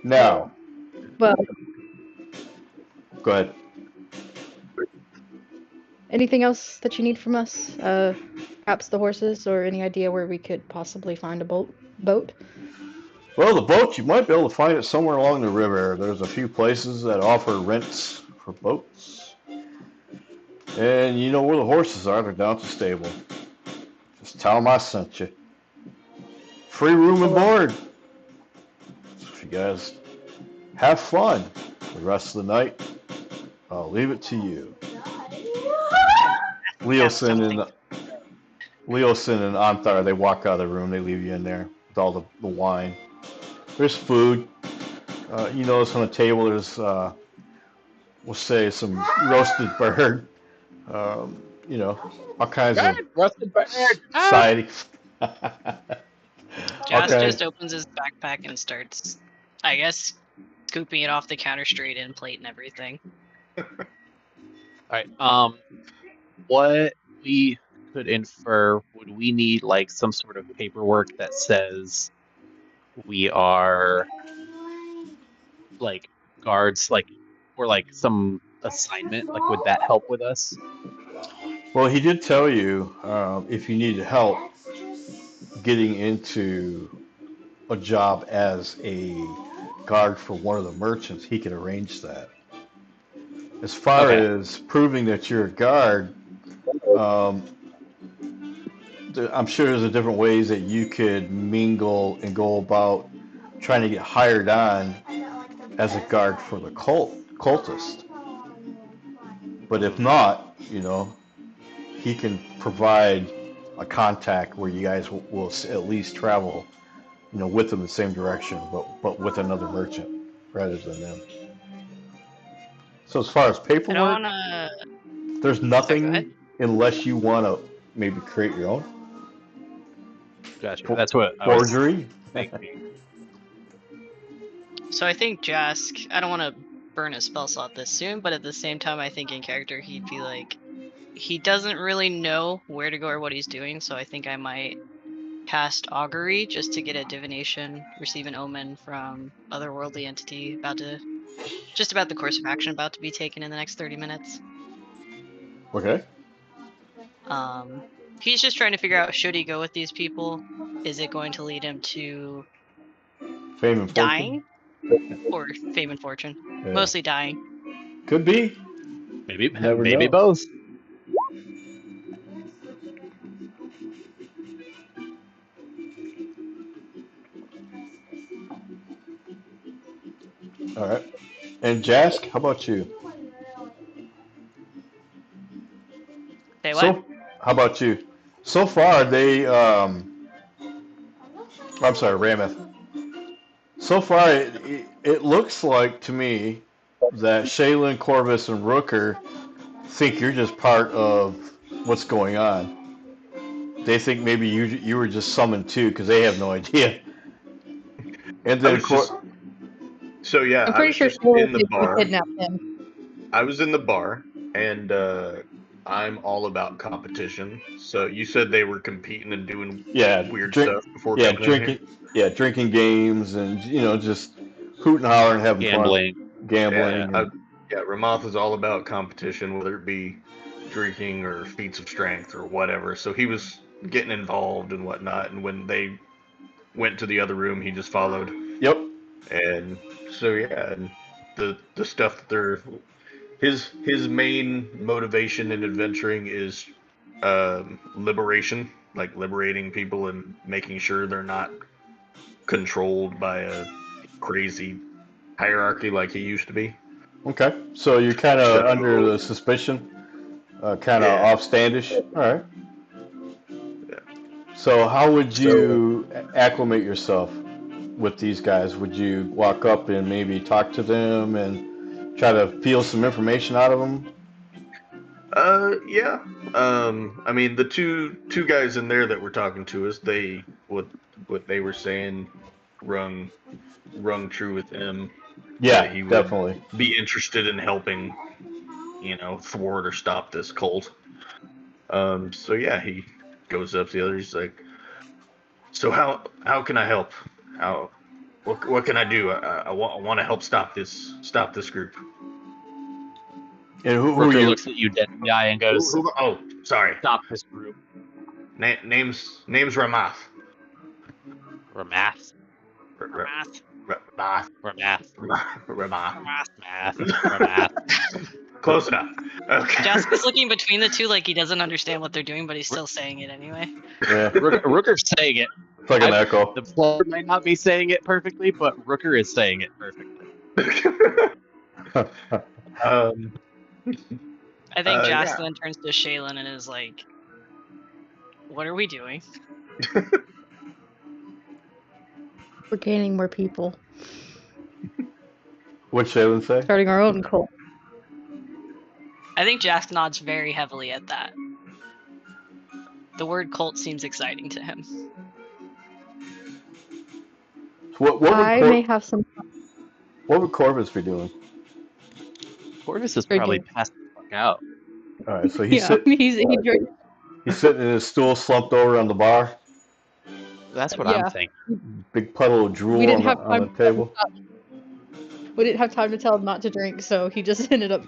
Now,
Well,
go ahead.
anything else that you need from us? Perhaps the horses, or any idea where we could possibly find a boat?
Well, the boat, you might be able to find it somewhere along the river. There's a few places that offer rents for boats. And you know where the horses are. They're down at the stable. Just tell them I sent you. Free room and board. So if you guys have fun the rest of the night, I'll leave it to you. Leosin and Anthar, they walk out of the room. They leave you in there with all the wine. There's food. You notice on the table there's, we'll say, some roasted bird. You know, all kinds of
Roasted bird!
side
Jas
Okay.
just opens his backpack and starts, I guess, scooping it off the counter straight in, plate and everything.
All right. What we could infer, would we need like some sort of paperwork that says we are like guards, like, or like some assignment? Like, would that help with us?
Well, he did tell you if you needed help getting into a job as a guard for one of the merchants, he could arrange that. As far
Okay.
as proving that you're a guard, um, I'm sure there's a different ways that you could mingle and go about trying to get hired on as a guard for the cultist. But if
Mhm.
not, he can provide a contact where you guys will at least travel, with them the same direction, but with another merchant rather than them. So as far as
I don't
paperwork,
want to.
there's
Sorry, go ahead.
nothing unless you want to maybe create your own
Gotcha. That's what I was
forgery.
thinking.
So I think Jask, I don't want to burn a spell slot this soon, but at the same time, I think in character he'd be like, he doesn't really know where to go or what he's doing, so I think I might cast Augury just to get a divination, receive an omen from otherworldly entity just about the course of action about to be taken in the next 30 minutes.
Okay.
He's just trying to figure out, should he go with these people? Is it going to lead him to
Fame and fortune.
dying or fame and fortune?
Yeah.
Mostly dying.
Could be.
Maybe,
Never
maybe
know.
both.
All right. And Jask, how about you?
Say what?
So, how about you? So far, I'm sorry, Rameth. So far, it looks like to me that Shaylin, Corvus, and Rooker think you're just part of what's going on. They think maybe you were just summoned too because they have no idea. And
I
then,
was just so yeah,
I'm
I
pretty
was
sure
just
Sheila
in the
did
bar.
kidnap him.
I was in the bar, and I'm all about competition. So you said they were competing and doing
yeah,
weird stuff before
yeah,
coming in here.
drinking games and just hooting, hollering, having fun,
Gambling.
Yeah,
gambling.
yeah. Ramoth is all about competition, whether it be drinking or feats of strength or whatever. So he was getting involved and whatnot. And when they went to the other room, he just followed.
Yep.
And so yeah, and the stuff that they're his main motivation in adventuring is liberation, like liberating people and making sure they're not controlled by a crazy hierarchy like he used to be.
Okay. So you're kind of under
So
the suspicion, kind of
yeah,
offstandish. All right.
yeah.
So how would
So
you acclimate yourself with these guys? Would you walk up and maybe talk to them and try to feel some information out of them?
yeah. I mean the two guys in there that were talking to us, they what they were saying rung true with him, that
Yeah,
he would
definitely.
be interested in helping, thwart or stop this cult. So yeah, he goes up to the other. He's like, "So how can I help? How what can I do? I want to help stop this group."
And who are
Rooker
you?
looks at you dead in the eye and goes,
Oh, sorry.
"Stop this group."
Name's Ramath.
Ramath.
Ramath.
Ramath.
Ramath.
Ramath.
Math. Ramath.
Close enough. Okay.
Jask is looking between the two like he doesn't understand what they're doing, but he's still saying it anyway.
Yeah,
Rooker's saying it.
it's like an echo.
The player might not be saying it perfectly, but Rooker is saying it perfectly.
um.
I think Jask
Yeah.
then turns to Shaylin and is like, what are we doing?
We're gaining more people,
What'd Shaylin say?
starting our own cult.
I think Jask nods very heavily at that. The word cult seems exciting to him.
What would
I may have some
what would Corvus be doing?
Corvus is probably
drinking.
passed the fuck out.
All right, so he's
Yeah, he drinks.
sitting in his stool, slumped over on the bar,
That's what I'm
Yeah,
thinking.
big puddle of
we
drool
didn't
on
have
the
time.
table.
We didn't have time to tell him not to drink, so he just ended up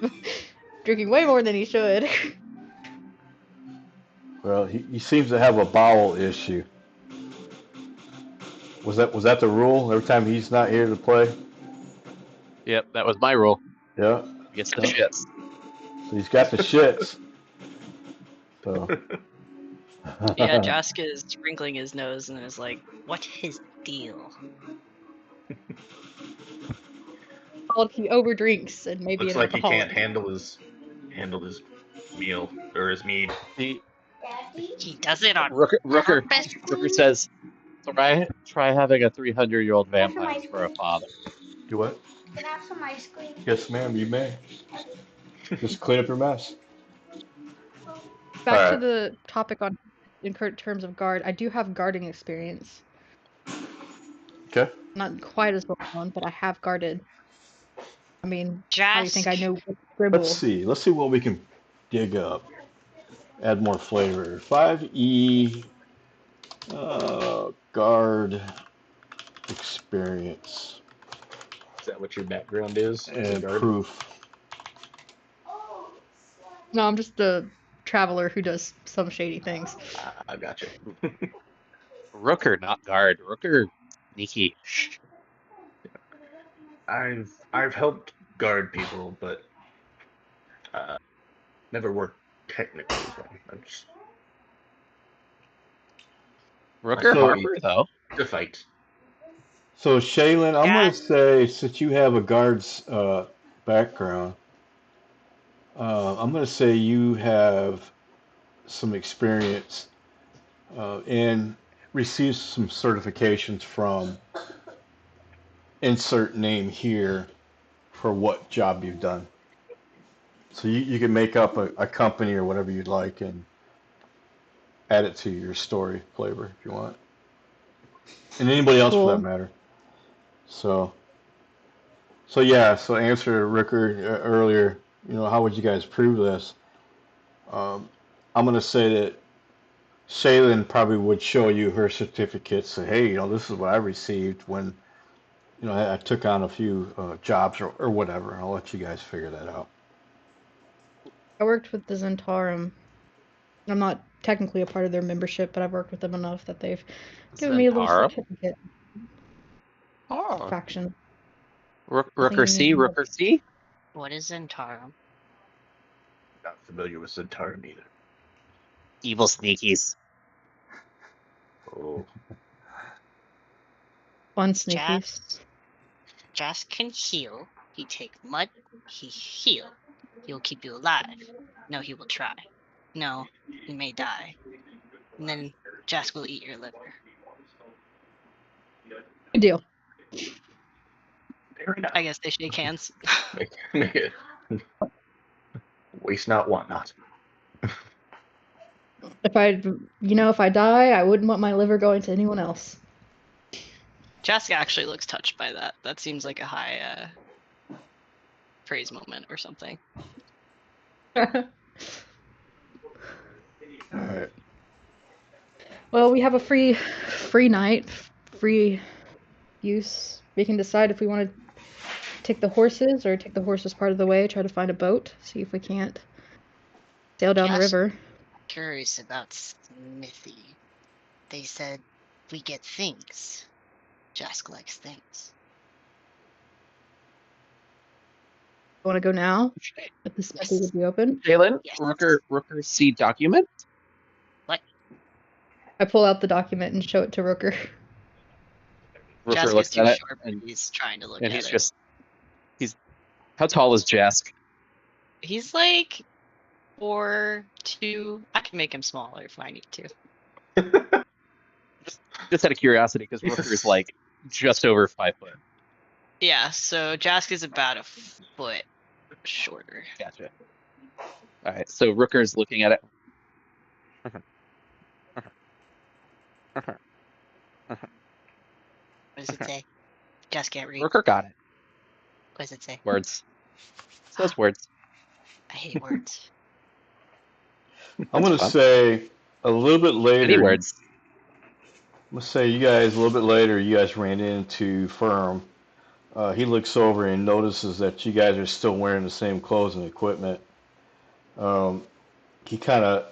drinking way more than he should.
Well, he seems to have a bowel issue. Was that the rule? Every time he's not here to play?
Yep, that was my rule.
Yeah.
He gets the
Yeah.
shits.
So he's got the shits. So.
Yeah, Jask is wrinkling his nose and is like, "What's his deal?"
Well, he overdrinks and maybe
Looks
an
like he
alcoholic.
can't handle his meal or his mead.
He,
He does it on
Rooker
purpose.
says, try having a 300-year-old vampire for a father.
Do what?
Can I have some ice cream?
Yes, ma'am. You may. Just clean up your mess.
Back to
Alright.
the topic on in current terms of guard. I do have guarding experience.
Okay.
Not quite as well known, but I have guarded. I mean, how do you think I
Jask,
know Gribble?
Let's see. Let's see what we can dig up. Add more flavor. 5E guard experience
Is that what your background is? As a
and
guard?
proof.
No, I'm just a traveler who does some shady things.
I gotcha.
Rooker, not guard. Rooker, sneaky. Shh.
I've helped guard people, but never worked technically with them. I'm just
Rooker
So-
Harbor, though.
to fight.
So, Shaylin, I'm going to
Yes.
say, since you have a guard's background, I'm going to say you have some experience and received some certifications from insert name here for what job you've done. So you can make up a company or whatever you'd like and add it to your story flavor if you want. And anybody else for that
Cool.
matter. So yeah, so answer Ricker earlier, how would you guys prove this? I'm going to say that Shaylin probably would show you her certificates, say, hey, this is what I received when, I took on a few jobs or whatever. I'll let you guys figure that out.
I worked with the Zentarum. I'm not technically a part of their membership, but I've worked with them enough that they've given me a little
Zentarum?
certificate.
Oh.
Faction.
Rooker C, Rooker C.
what is Zentarum?
Not familiar with Zentarum either.
Evil sneakies.
Oh,
Fun sneakies.
Jask can heal. He take mud. He heal. He will keep you alive. No, he will try. No, he may die. And then Jask will eat your liver.
Good deal.
fair enough.
I guess they shake hands.
Make it. Waste not, want not.
If I die, I wouldn't want my liver going to anyone else.
Jask actually looks touched by that. That seems like a high praise moment or something.
All right.
Well, we have a free night, free use. We can decide if we want to take the horses or take the horses part of the way, try to find a boat, see if we can't sail down the
Yes.
river.
Curious about Smithy. They said we get things. Jask likes things.
Want to go now? If the smithy
Yes.
would be open.
Jalen,
Yes.
Rooker C document.
I pull out the document and show it to Rooker.
Rooker
Jask is
looks
too
at it,
short, but
and
he's trying to look
and
at
he's
it.
just how tall is Jask?
He's like 4'2". I can make him smaller if I need to.
Just out of curiosity, because Rooker's like just over 5 foot.
Yeah, so Jask is about a foot shorter.
Gotcha. All right, so Rooker's looking at it.
What does it say? Just can't read.
Worker got it.
What does it say?
Words. It says words.
I hate words.
I'm
That's
going to
fun.
say a little bit
Any
later.
words.
Let's say you guys, a little bit later, you guys ran into Firm. He looks over and notices that you guys are still wearing the same clothes and equipment. Um, he kind of,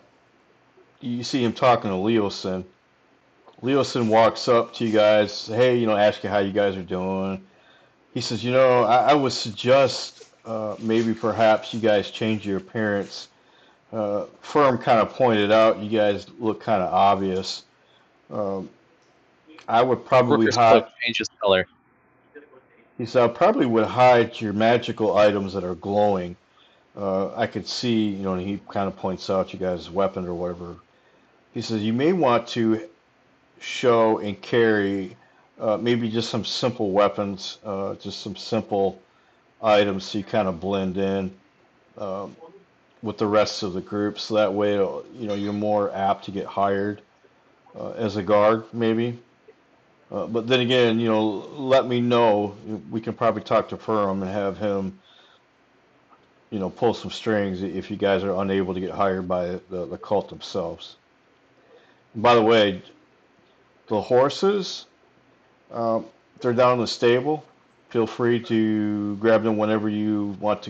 you see him talking to Leosin. Leosin walks up to you guys, hey, ask you how you guys are doing. He says, I would suggest maybe perhaps you guys change your appearance. Firm kind of pointed out you guys look kind of obvious. Um, I would probably
Worker's
hide.
cloak changes color.
He said, I probably would hide your magical items that are glowing. I could see, and he kind of points out you guys' weapon or whatever. He says, you may want to show and carry maybe just some simple weapons, just some simple items so you kind of blend in um, with the rest of the group. So that way, you're more apt to get hired as a guard, maybe. But then again, let me know. We can probably talk to Firm and have him, pull some strings if you guys are unable to get hired by the cult themselves. And by the way, the horses, um, they're down in the stable. Feel free to grab them whenever you want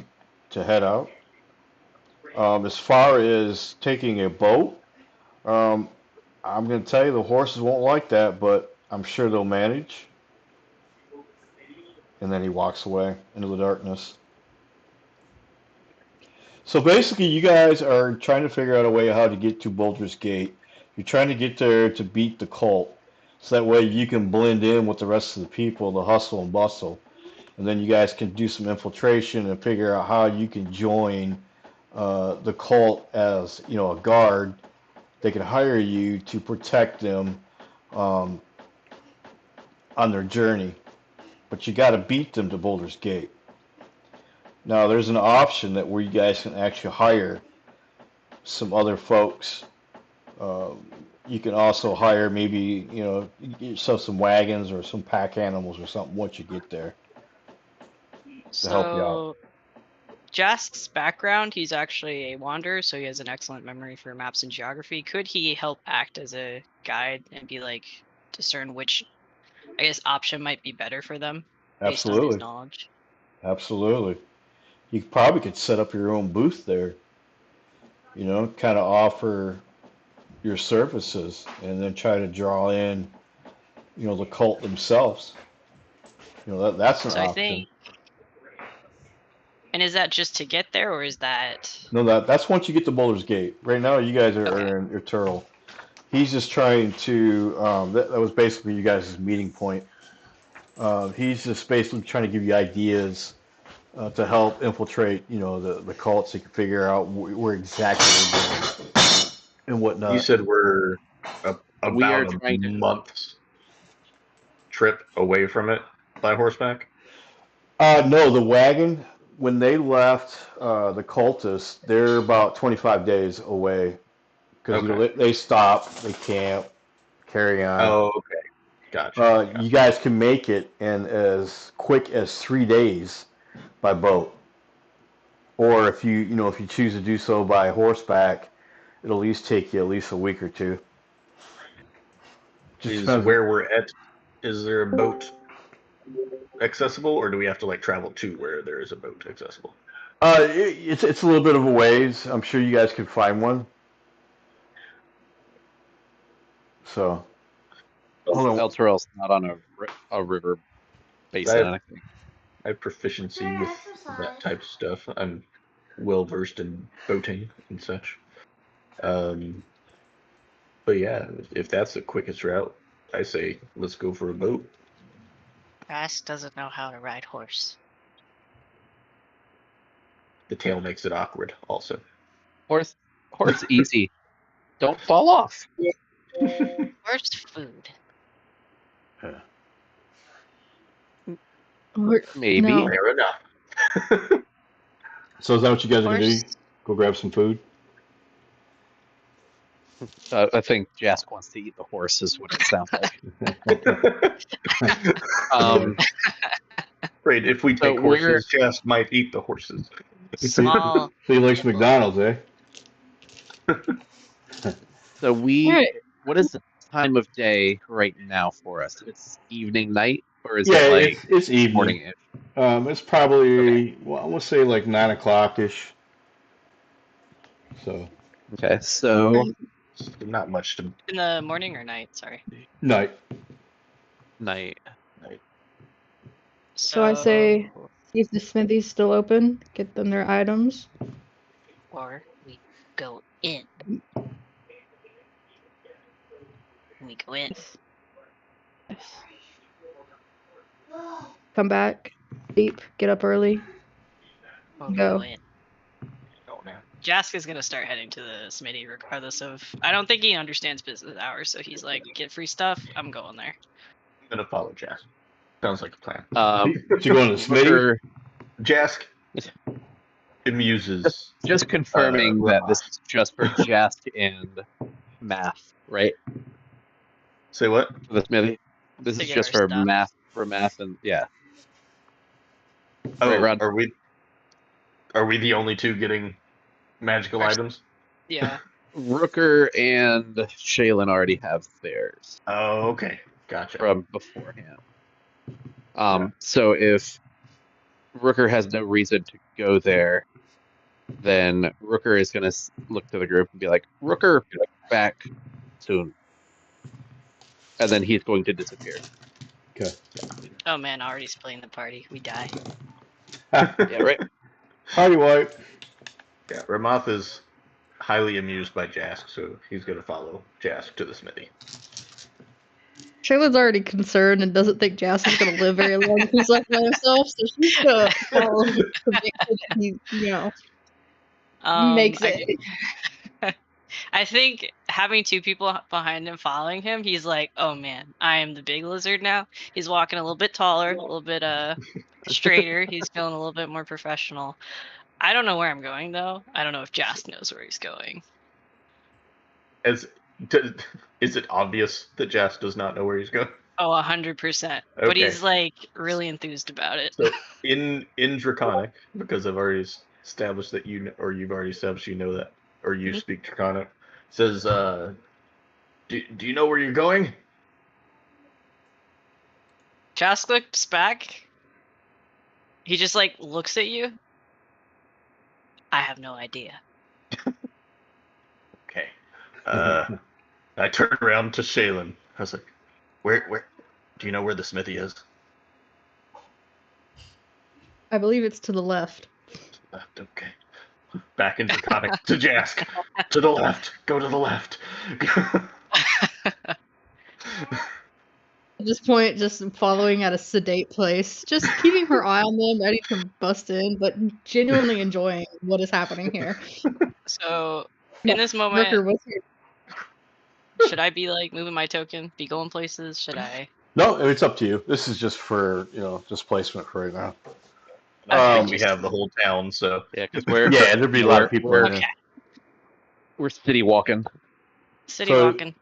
to head out. As far as taking a boat, um, I'm going to tell you the horses won't like that, but I'm sure they'll manage. And then he walks away into the darkness. So basically, you guys are trying to figure out a way how to get to Boulder's Gate. You're trying to get there to beat the cult, so that way you can blend in with the rest of the people, the hustle and bustle, and then you guys can do some infiltration and figure out how you can join the cult as a guard. They can hire you to protect them um, on their journey, but you got to beat them to Boulder's Gate. Now, there's an option that where you guys can actually hire some other folks. Uh, you can also hire maybe, yourself some wagons or some pack animals or something once you get there to help you out.
So, Jask's background, he's actually a wanderer, so he has an excellent memory for maps and geography. Could he help act as a guide and be like, discern which, I guess, option might be better for them based on his
Absolutely.
knowledge?
Absolutely. You probably could set up your own booth there, kind of offer your services and then try to draw in, the cult themselves. That's an
So I
option.
think, and is that just to get there, or is that
No, that's once you get to Boulder's Gate. Right now, you guys
okay?
are in your turtle. He's just trying to. That was basically you guys' meeting point. He's just basically trying to give you ideas to help infiltrate, the cult, so you can figure out where exactly they're going and
You
whatnot.
said we're
We are
about a
trying to.
month's trip away from it by horseback.
No, the wagon. When they left the cultists, they're about 25 days away because
Okay.
they stop, they camp, carry on.
Oh, okay. Gotcha.
You guys can make it in as quick as 3 days by boat, or if you choose to do so by horseback, it'll at least take you at least a week or two. Just
Is
depends.
where we're at. Is there a boat accessible, or do we have to like travel to where there is a boat accessible?
It's a little bit of a ways. I'm sure you guys can find one. So hold on.
El Toral's not on a river
I
basin,
have,
I think.
I have proficiency with that type of stuff. I'm well versed in boating and such. Um, but yeah, if that's the quickest route, I say let's go for a boat.
Jask doesn't know how to ride horse.
The tail makes it awkward, also.
Horse easy. Don't fall off.
Horse food.
Maybe.
No.
Fair enough.
So is that what you guys are gonna do?
Horse.
Go grab some food?
I think Jask wants to eat the horse, is what it sounds like. Um,
Right, if we
So
take horses, Jess might eat the horses.
Small.
So he likes McDonald's, eh?
so
Alright.
what is the time of day right now for us? It's evening, night, or is
Yeah,
it like
it's evening.
morning-ish?
It's probably well, I want to say like 9 o'clock ish. So
Okay, so
Not much to
In the morning or night? Sorry.
night.
night.
So I say, see if the smithy's still open, get them their items.
Or we go in. We go in.
Yes. Come back, sleep, get up early,
Or we
go.
go in. Jask is gonna start heading to the smithy regardless of. I don't think he understands business hours, so he's like, get free stuff. I'm going there.
I'm gonna follow Jask. Sounds like a plan.
So you going to the smithy?
Rooker,
Jask amuses.
just confirming that this
Ramas.
is just for Jask and math, right?
Say what?
For the smithy. This
To
is
get
just
our
for
stuff.
math, and yeah.
Oh,
Right, Rod?
are we the only two getting magical
Our-
items?
Yeah.
Rooker and Shaylin already have theirs
Oh, okay. Gotcha.
from beforehand. So if Rooker has no reason to go there, then Rooker is going to look to the group and be like, Rooker, back soon. And then he's going to disappear.
Okay.
Oh man, already splitting the party. We die.
Yeah, right?
Party wipe.
Yeah, Ramoth is highly amused by Jask, so he's gonna follow Jask to the smithy.
Shayla's already concerned and doesn't think Jas is gonna live very long if he's left by himself, so she's gonna follow his conviction that he, makes it.
I think having two people behind him following him, he's like, oh man, I am the big lizard now. He's walking a little bit taller, a little bit straighter. He's feeling a little bit more professional. I don't know where I'm going though. I don't know if Jask knows where he's going.
Is it obvious that Jask does not know where he's going?
Oh, 100%. But
Okay.
he's like really enthused about it.
So in Draconic, because I've already established that you've already established you know that, or you
Mhm.
speak Draconic, says, do you know where you're going?
Jask looks back. He just like looks at you. I have no idea.
Okay. I turned around to Shaylin. I was like, where do you know where the smithy is?
I believe it's to the left.
Left, okay. Back in Draconic to Jask. To the left. Go to the left.
At this point, just following at a sedate place, just keeping her eye on them, ready to bust in, but genuinely enjoying what is happening here.
So in this moment,
Rooker, what's your
should I be like moving my token, be going places? Should I?
No, it's up to you. This is just for displacement for right now.
We have the whole town, so
Yeah, because
Yeah, there'd be a lot of people.
We're, we're city walking.
City
So-
walking.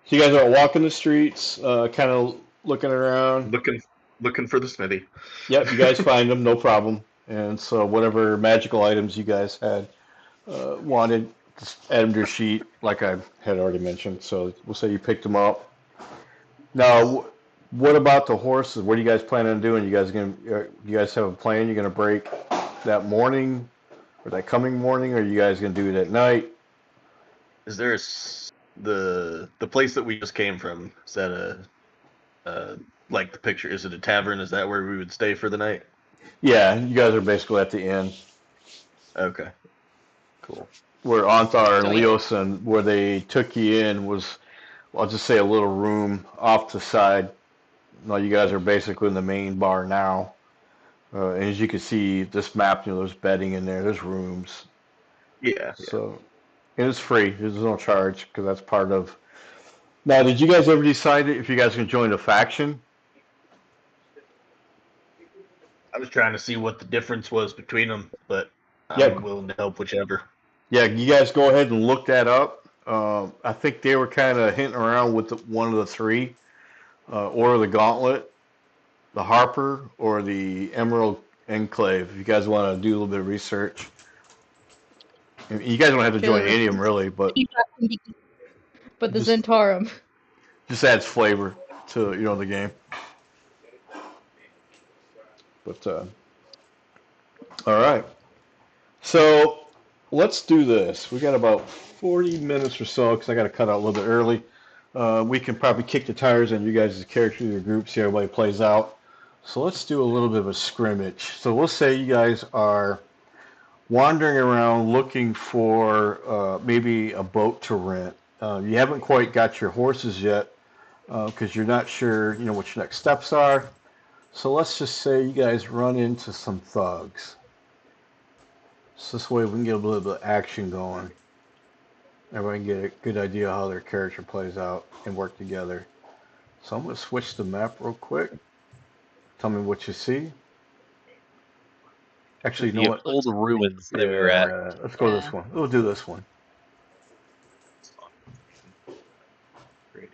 So you guys are walking the streets, kind of looking around.
looking for the smithy.
Yep, you guys find them, no problem. And so whatever magical items you guys had wanted, just add them to your sheet, like I had already mentioned. So we'll say you picked them up. Now, what about the horses? What are you guys planning on doing? You guys have a plan? You're gonna break that morning, or that coming morning, or are you guys gonna do it at night?
Is there the place that we just came from? Is that like the picture? Is it a tavern? Is that where we would stay for the night?
Yeah, you guys are basically at the inn.
Okay, cool.
Where Anthar and
So,
Leos and where they took you in was, I'll just say, a little room off the side. Now you guys are basically in the main bar now. And as you can see, this map, there's bedding in there, there's rooms.
Yeah.
So, and it's free. There's no charge because that's part of. Now, did you guys ever decide if you guys can join a faction?
I was trying to see what the difference was between them, but I'm
Yeah.
willing to help whichever.
Yeah, you guys go ahead and look that up. I think they were kind of hinting around with one of the three, or the Gauntlet, the Harper, or the Emerald Enclave. If you guys want to do a little bit of research, and you guys don't have to join any of them really, but
But the
just
Zentarum.
just adds flavor to the game. But all right, so let's do this. We got about 40 minutes or so because I got to cut out a little bit early. We can probably kick the tires on you guys' character, your group, see how everybody plays out. So let's do a little bit of a scrimmage. So we'll say you guys are wandering around looking for maybe a boat to rent. You haven't quite got your horses yet because you're not sure, what your next steps are. So let's just say you guys run into some thugs. So this way we can get a little bit of action going. Everybody can get a good idea how their character plays out and work together. So I'm going to switch the map real quick. Tell me what you see. Actually, you know
The
what?
old ruins that we were at.
Yeah, let's go this one. We'll do this one.
Great.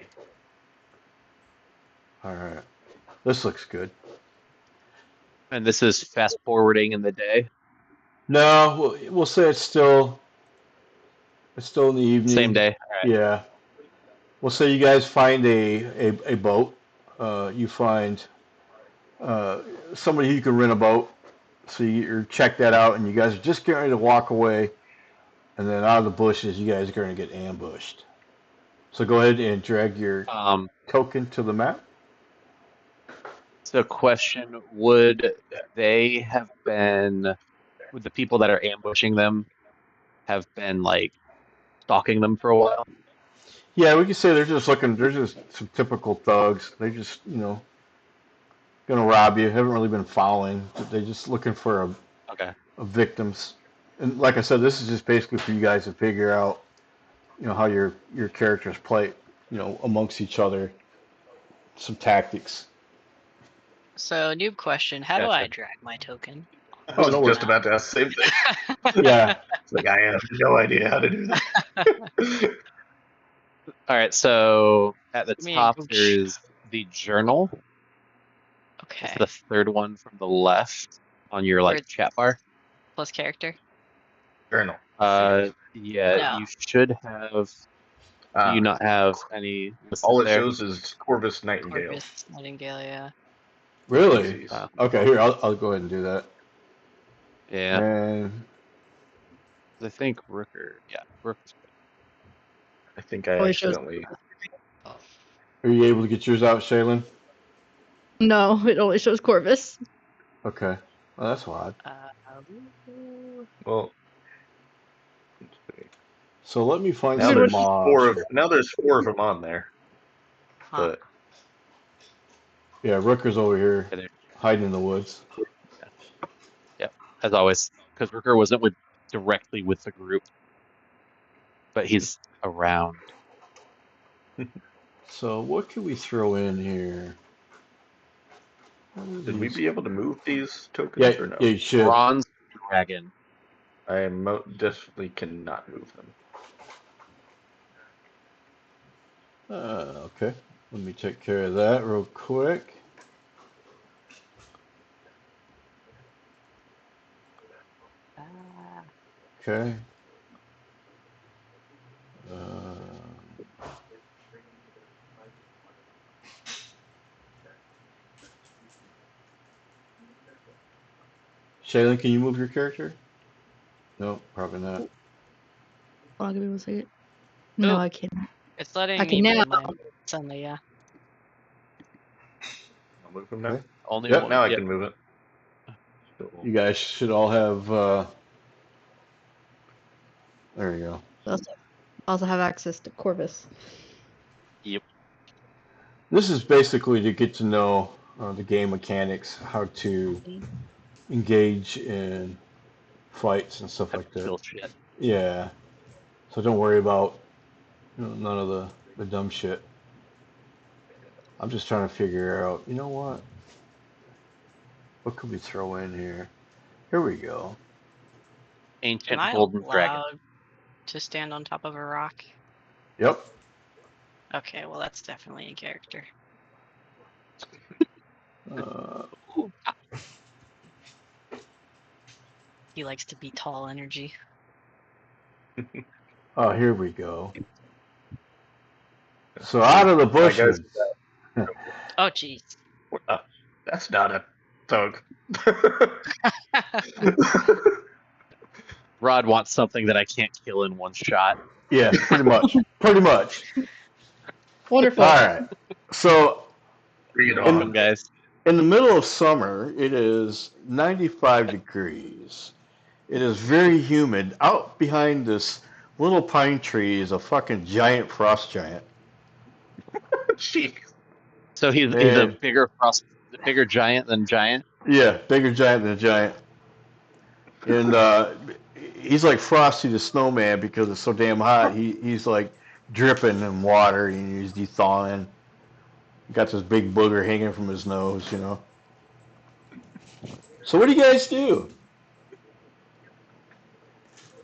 All right. This looks good.
And this is fast forwarding in the day.
No, we'll say it's still in the evening.
Same day. All right.
Yeah. We'll say you guys find a boat. You find somebody who you can rent a boat. So you check that out, and you guys are just getting ready to walk away, and then out of the bushes, you guys are going to get ambushed. So go ahead and drag your token to the map.
So question, would the people that are ambushing them have been like stalking them for a while?
Yeah, we can say they're just some typical thugs. They just, gonna rob you. Haven't really been following. They're just looking for a victims. And like I said, this is just basically for you guys to figure out, how your characters play, amongst each other. Some tactics.
So, noob question: how do I drag my token?
I was just about to ask the same thing.
Yeah.
It's like I have no idea how to do that.
All right, so at the top there is the journal.
Okay.
It's the third one from the left on your chat bar.
Plus character.
Journal.
Yeah,
No.
you should have. Do you not have any listed
all it
there?
shows is Corvus Nightingale.
Corvus Nightingale, yeah.
Really? Okay, here I'll go ahead and do that.
Yeah.
And
I think Rooker. Yeah, Rooker's good.
I think I accidentally.
Are you able to get yours out, Shaylin?
No, it only shows Corvus.
Okay. Well, that's odd.
Well.
So let me find
now
some
there's
mobs.
Now there's 4 of them on there. But
yeah, Rooker's over here hiding in the woods.
Yep, as always, because Rooker wasn't directly with the group, but he's around.
So what can we throw in here?
Did we be able to move these tokens or no?
Yeah, you should.
Bronze dragon.
I definitely cannot move them.
Okay. Let me take care of that real quick. Okay. Shaylin, can you move your character? No, probably not.
I'll give me 1 second. No, I can't.
It's letting
I can
me
now.
move mine suddenly, yeah.
I'll move them now.
Okay.
Only
Yep.
one.
Now I can move it.
You guys should all have. There you go.
Also have access to Corvus.
Yep.
This is basically to get to know the game mechanics, how to engage in fights and stuff like that.
Kill shit.
Yeah. So don't worry about none of the dumb shit. I'm just trying to figure out, you know what? What could we throw in here? Here we go.
Ancient
Am I
golden dragon.
allowed to stand on top of a rock?
Yep.
Okay, well that's definitely a character. He likes to be tall energy.
Oh, here we go. So out of the
My guys,
bushes.
Oh jeez.
that's not a thug.
Rod wants something that I can't kill in one shot.
Yeah, pretty much. Pretty much.
Wonderful.
All right. So
Bring it
You're
on.
welcome, guys.
in the middle of summer, it is 95 degrees. It is very humid. Out behind this little pine tree is a fucking giant frost giant.
Jeez.
So he's a
And
bigger giant than giant.
yeah, bigger giant than a giant. And he's like Frosty the Snowman because it's so damn hot. He's like dripping in water and he's thawing. Got this big booger hanging from his nose, you know. So what do you guys do?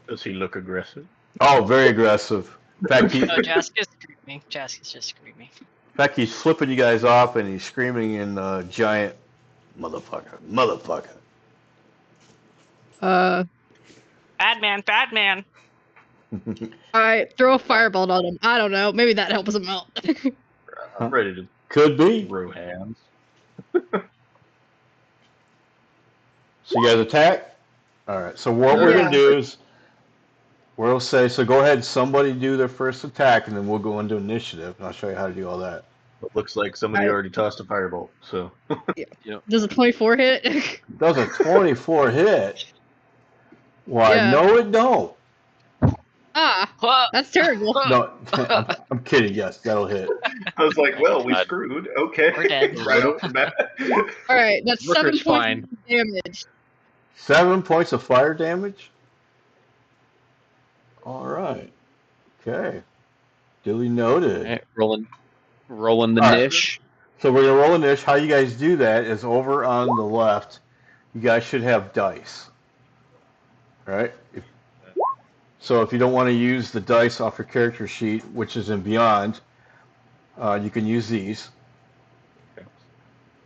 Does he look aggressive?
Oh, very aggressive. In fact,
Oh, Jaski's screaming. Jaski's just screaming.
he's flipping you guys off and he's screaming in giant motherfucker.
Batman, Batman.
I throw a fireball on him. I don't know. Maybe that helps him out.
I'm ready to
Could be.
throw hands.
So you guys attack? Alright, so what we're going to do is we'll say, so go ahead, somebody do their first attack, and then we'll go into initiative, and I'll show you how to do all that.
It looks like somebody already tossed a firebolt, so.
Does a 24 hit?
Does a 24 hit? Why,
Yeah.
no it don't.
That's terrible.
No, I'm kidding, yes, that'll hit.
I was like, well, we
God.
screwed. Okay.
We're dead.
Right off the bat.
All right, that's
Rooker's
7 points
fine.
of damage.
7 points of fire damage? Alright. Okay. Duly noted.
All right, rolling the
All right.
niche.
So we're gonna roll a niche. How you guys do that is over on the left. You guys should have dice, right? So if you don't want to use the dice off your character sheet, which is in Beyond, you can use these.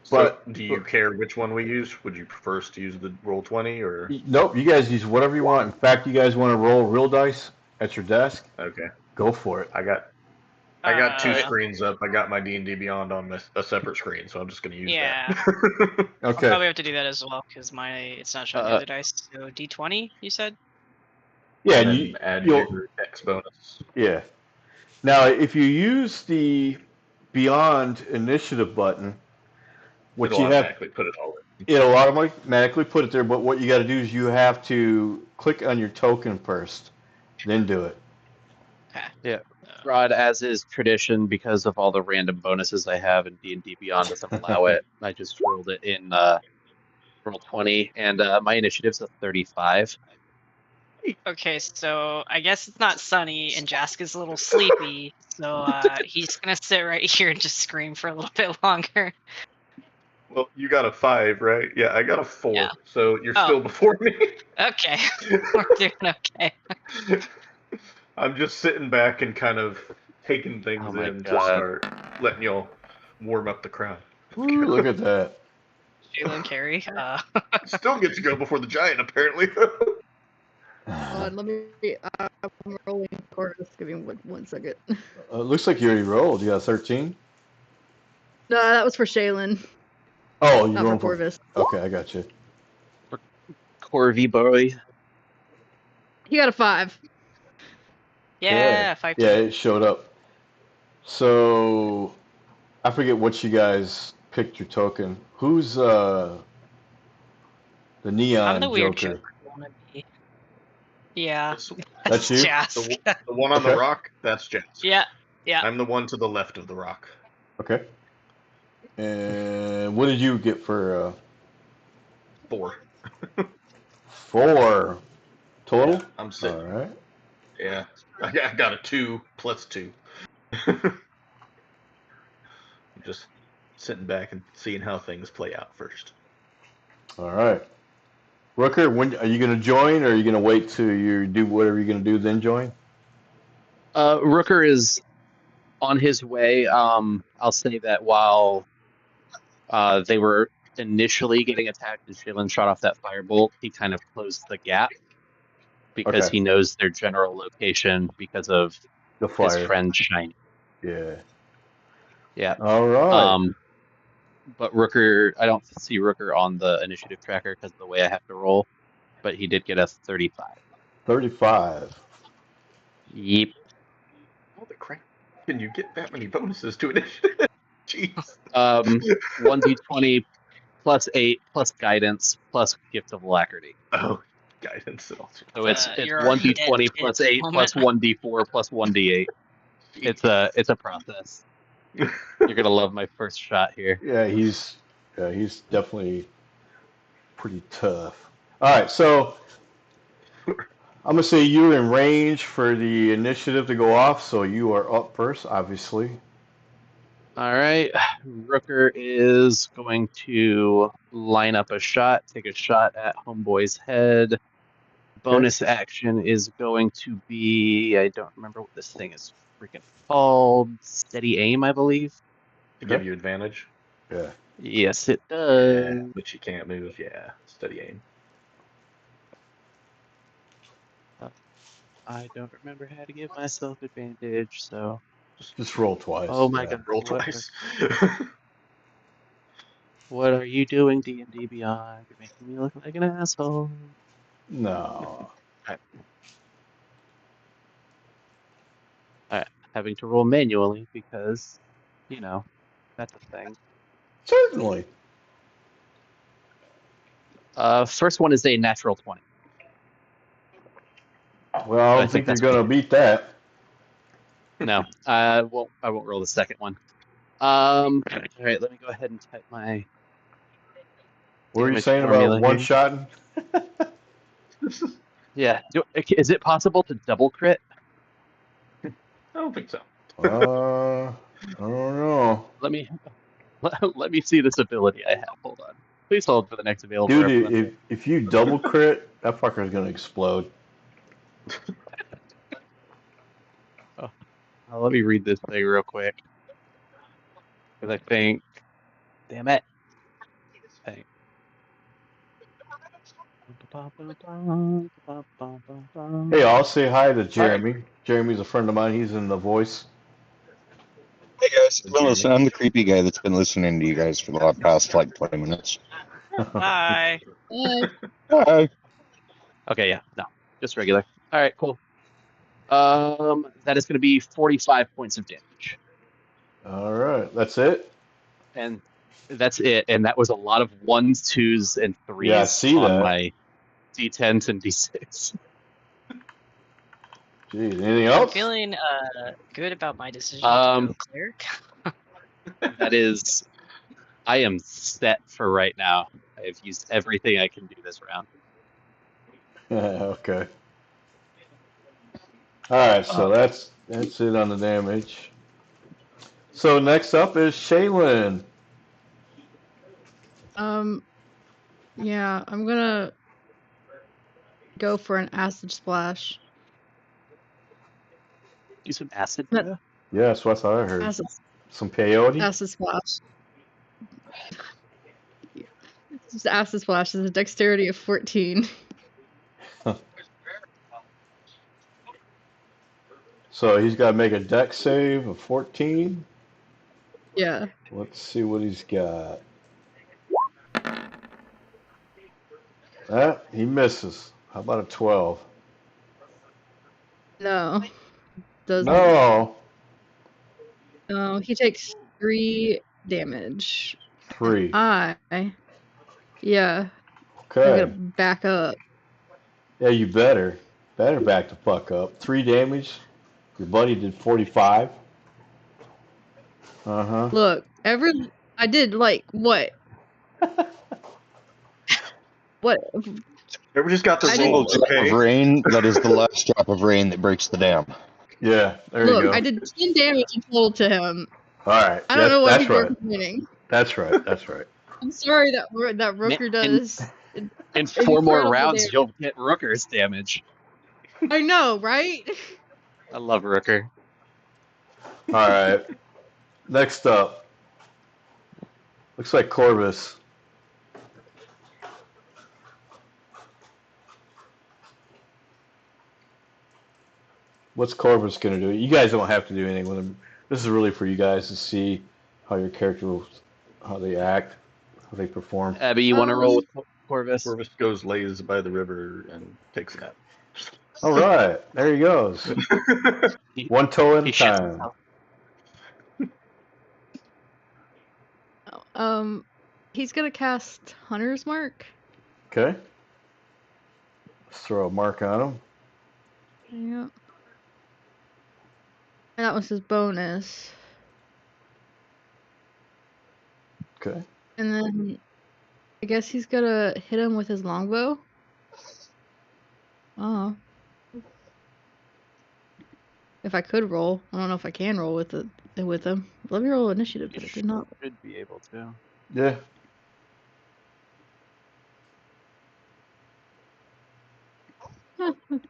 So,
But
do you care which one we use? Would you prefer us to use the roll 20 or?
nope, you guys use whatever you want. In fact, you guys want to roll real dice at your desk?
Okay.
Go for it.
I got two
Uh,
screens up. I got my D&D Beyond on a separate screen, so I'm just gonna use
Yeah.
that.
Okay.
Probably have to do that as well because it's not showing the other dice. So D20, you said?
Yeah,
And then
you
add
you'll-
your X bonus.
Yeah. Now, if you use the Beyond Initiative button, what
It'll
you have,
automatically put it all in.
it'll automatically put it there. But what you got to do is you have to click on your token first, then do it.
Okay.
Yeah. Rod, as is tradition, because of all the random bonuses I have in D&D Beyond doesn't allow it. I just rolled it in roll 20, and my initiative's a 35.
Okay, so I guess it's not sunny and Jaska's a little sleepy, so he's gonna sit right here and just scream for a little bit longer.
Well, you got a 5, right? Yeah, I got a 4.
Yeah.
So you're
Oh.
still before me.
Okay, we're doing okay.
I'm just sitting back and kind of taking things
Oh my
in to
God.
start letting y'all warm up the crowd.
Ooh, look at that.
Jalen Carey.
Still get to go before the giant, apparently.
Hold on, let me. I'm rolling chorus. Give me one second.
Looks like you already rolled. You got 13.
No, that was for Shaylin,
Oh, you're
not
going
for
for.
Corvus.
Okay, I got you.
Corvy boy.
He got a 5.
Yeah,
Okay.
5.
Yeah, it showed up. So I forget what you guys picked your token. Who's the neon
I'm the weird
Joker?
Joker wannabe. Yeah,
That's you?
Jask.
The one on
Okay.
the rock, that's Jess.
Yeah.
I'm the one to the left of the rock.
Okay. And what did you get for
4.
4 total?
Yeah, I'm sitting.
All right.
Yeah, I got a 2 plus 2. Just sitting back and seeing how things play out first.
All right. Rooker, when are you going to join, or are you going to wait till you do whatever you're going to do then join?
Rooker is On his way, I'll say that while they were initially getting attacked and Shaylin shot off that firebolt, he kind of closed the gap because
Okay.
he knows their general location because of
The
his
fire.
friend Shiny.
Yeah.
Yeah.
All right.
But Rooker, I don't see Rooker on the initiative tracker because of the way I have to roll, but he did get a 35.
35.
Yep.
How the crap can you get that many bonuses to initiative? Jeez.
1d20 plus 8 plus guidance plus gift of alacrity.
Oh, guidance and all.
So it's
You're already dead
1d20
at
plus
the
8 plus
moment.
1d4 plus 1d8. It's a process. You're gonna love my first shot here.
Yeah, he's definitely pretty tough. All right, so I'm gonna say you're in range for the initiative to go off, so you are up first, obviously.
All right, Rooker is going to line up a shot, take a shot at Homeboy's head. Bonus action is going to be, I don't remember what this thing is freaking called. Steady aim, I believe.
To give you advantage.
Yeah.
Yes, it does.
Yeah, but you can't move. Yeah, steady aim.
I don't remember how to give myself advantage, so.
Just roll twice.
Oh my
yeah.
god.
Roll
What
twice.
What are you doing, D&D Beyond? You're making me look like an asshole.
No.
Having to roll manually because, that's a thing.
Certainly.
First one is a natural 20.
Well, I
I
don't think
think
you're
that's
gonna beat that.
No, I won't roll the second one. All right, let me go ahead and type my
What were you
damage
saying about
formula
one
here.
shotting?
Yeah, is it possible to double crit?
I don't think so.
I don't know.
Let me see this ability I have. Hold on. Please hold for the next available
Dude,
representative.
if you double crit, that fucker's gonna explode.
Let me read this thing real quick. Because I think, damn it. Hey.
Hey, I'll say hi to
All right.
Jeremy. Jeremy's a friend of mine. He's in The Voice.
Hey guys,
Jeremy.
I'm the creepy guy that's been listening to you guys for the past like 20 minutes.
Bye.
Hi.
Okay, yeah, no, just regular. All right, cool. That is going to be 45 points of damage.
All right, that's it.
And that's it. And that was a lot of 1s, 2s, and 3s
Yeah, I see
on
that.
my D10s and D6.
Jeez, anything
I'm
else?
feeling good about my decision to go cleric.
That is, I am set for right now. I have used everything I can do this round.
Okay. All right, so that's it on the damage. So next up is Shaylin.
Yeah, I'm gonna go for an acid splash.
Do some acid,
No.
bro.
Yes, that's what I heard. Some peyote.
Acid splash. Just acid splash is a dexterity of 14.
So he's got to make a dex save of 14.
Yeah.
Let's see what he's got. He misses. How about a 12?
No. Doesn't.
No.
No, he takes 3 damage.
3.
Yeah.
Okay.
I'm gonna back up.
Yeah, you better. Better back the fuck up. 3 damage. Your buddy did 45. Uh-huh.
Look, I did like what? What?
Everyone just got to
I
roll,
Single drop
okay?
of rain, that is the last drop of rain that breaks the dam.
Yeah, there you
Look,
go.
I did 10 damage in total to him.
All right.
I don't know what
That's
people are
right.
complaining.
That's right. That's right.
I'm sorry that Rooker does.
In 4 more
incredible
rounds,
damage.
you'll get Rooker's damage.
I know, right?
I love Rooker.
All right. Next up, looks like Corvus. What's Corvus gonna do? You guys don't have to do anything with him. This is really for you guys to see how your character will, how they act, how they perform.
Abby, you want to roll with Corvus?
Corvus goes lays by the river and takes a nap.
All right, there he goes.
He,
One toe at
he
a
shits
time.
himself.
He's gonna cast Hunter's Mark.
Okay. Let's throw a mark on him.
Yeah. And that was his bonus.
Okay.
And then I guess he's gonna hit him with his longbow. Oh. If I could roll, I don't know if I can roll with it with him. Let me roll initiative,
You
but it did not.
should be able to.
Yeah.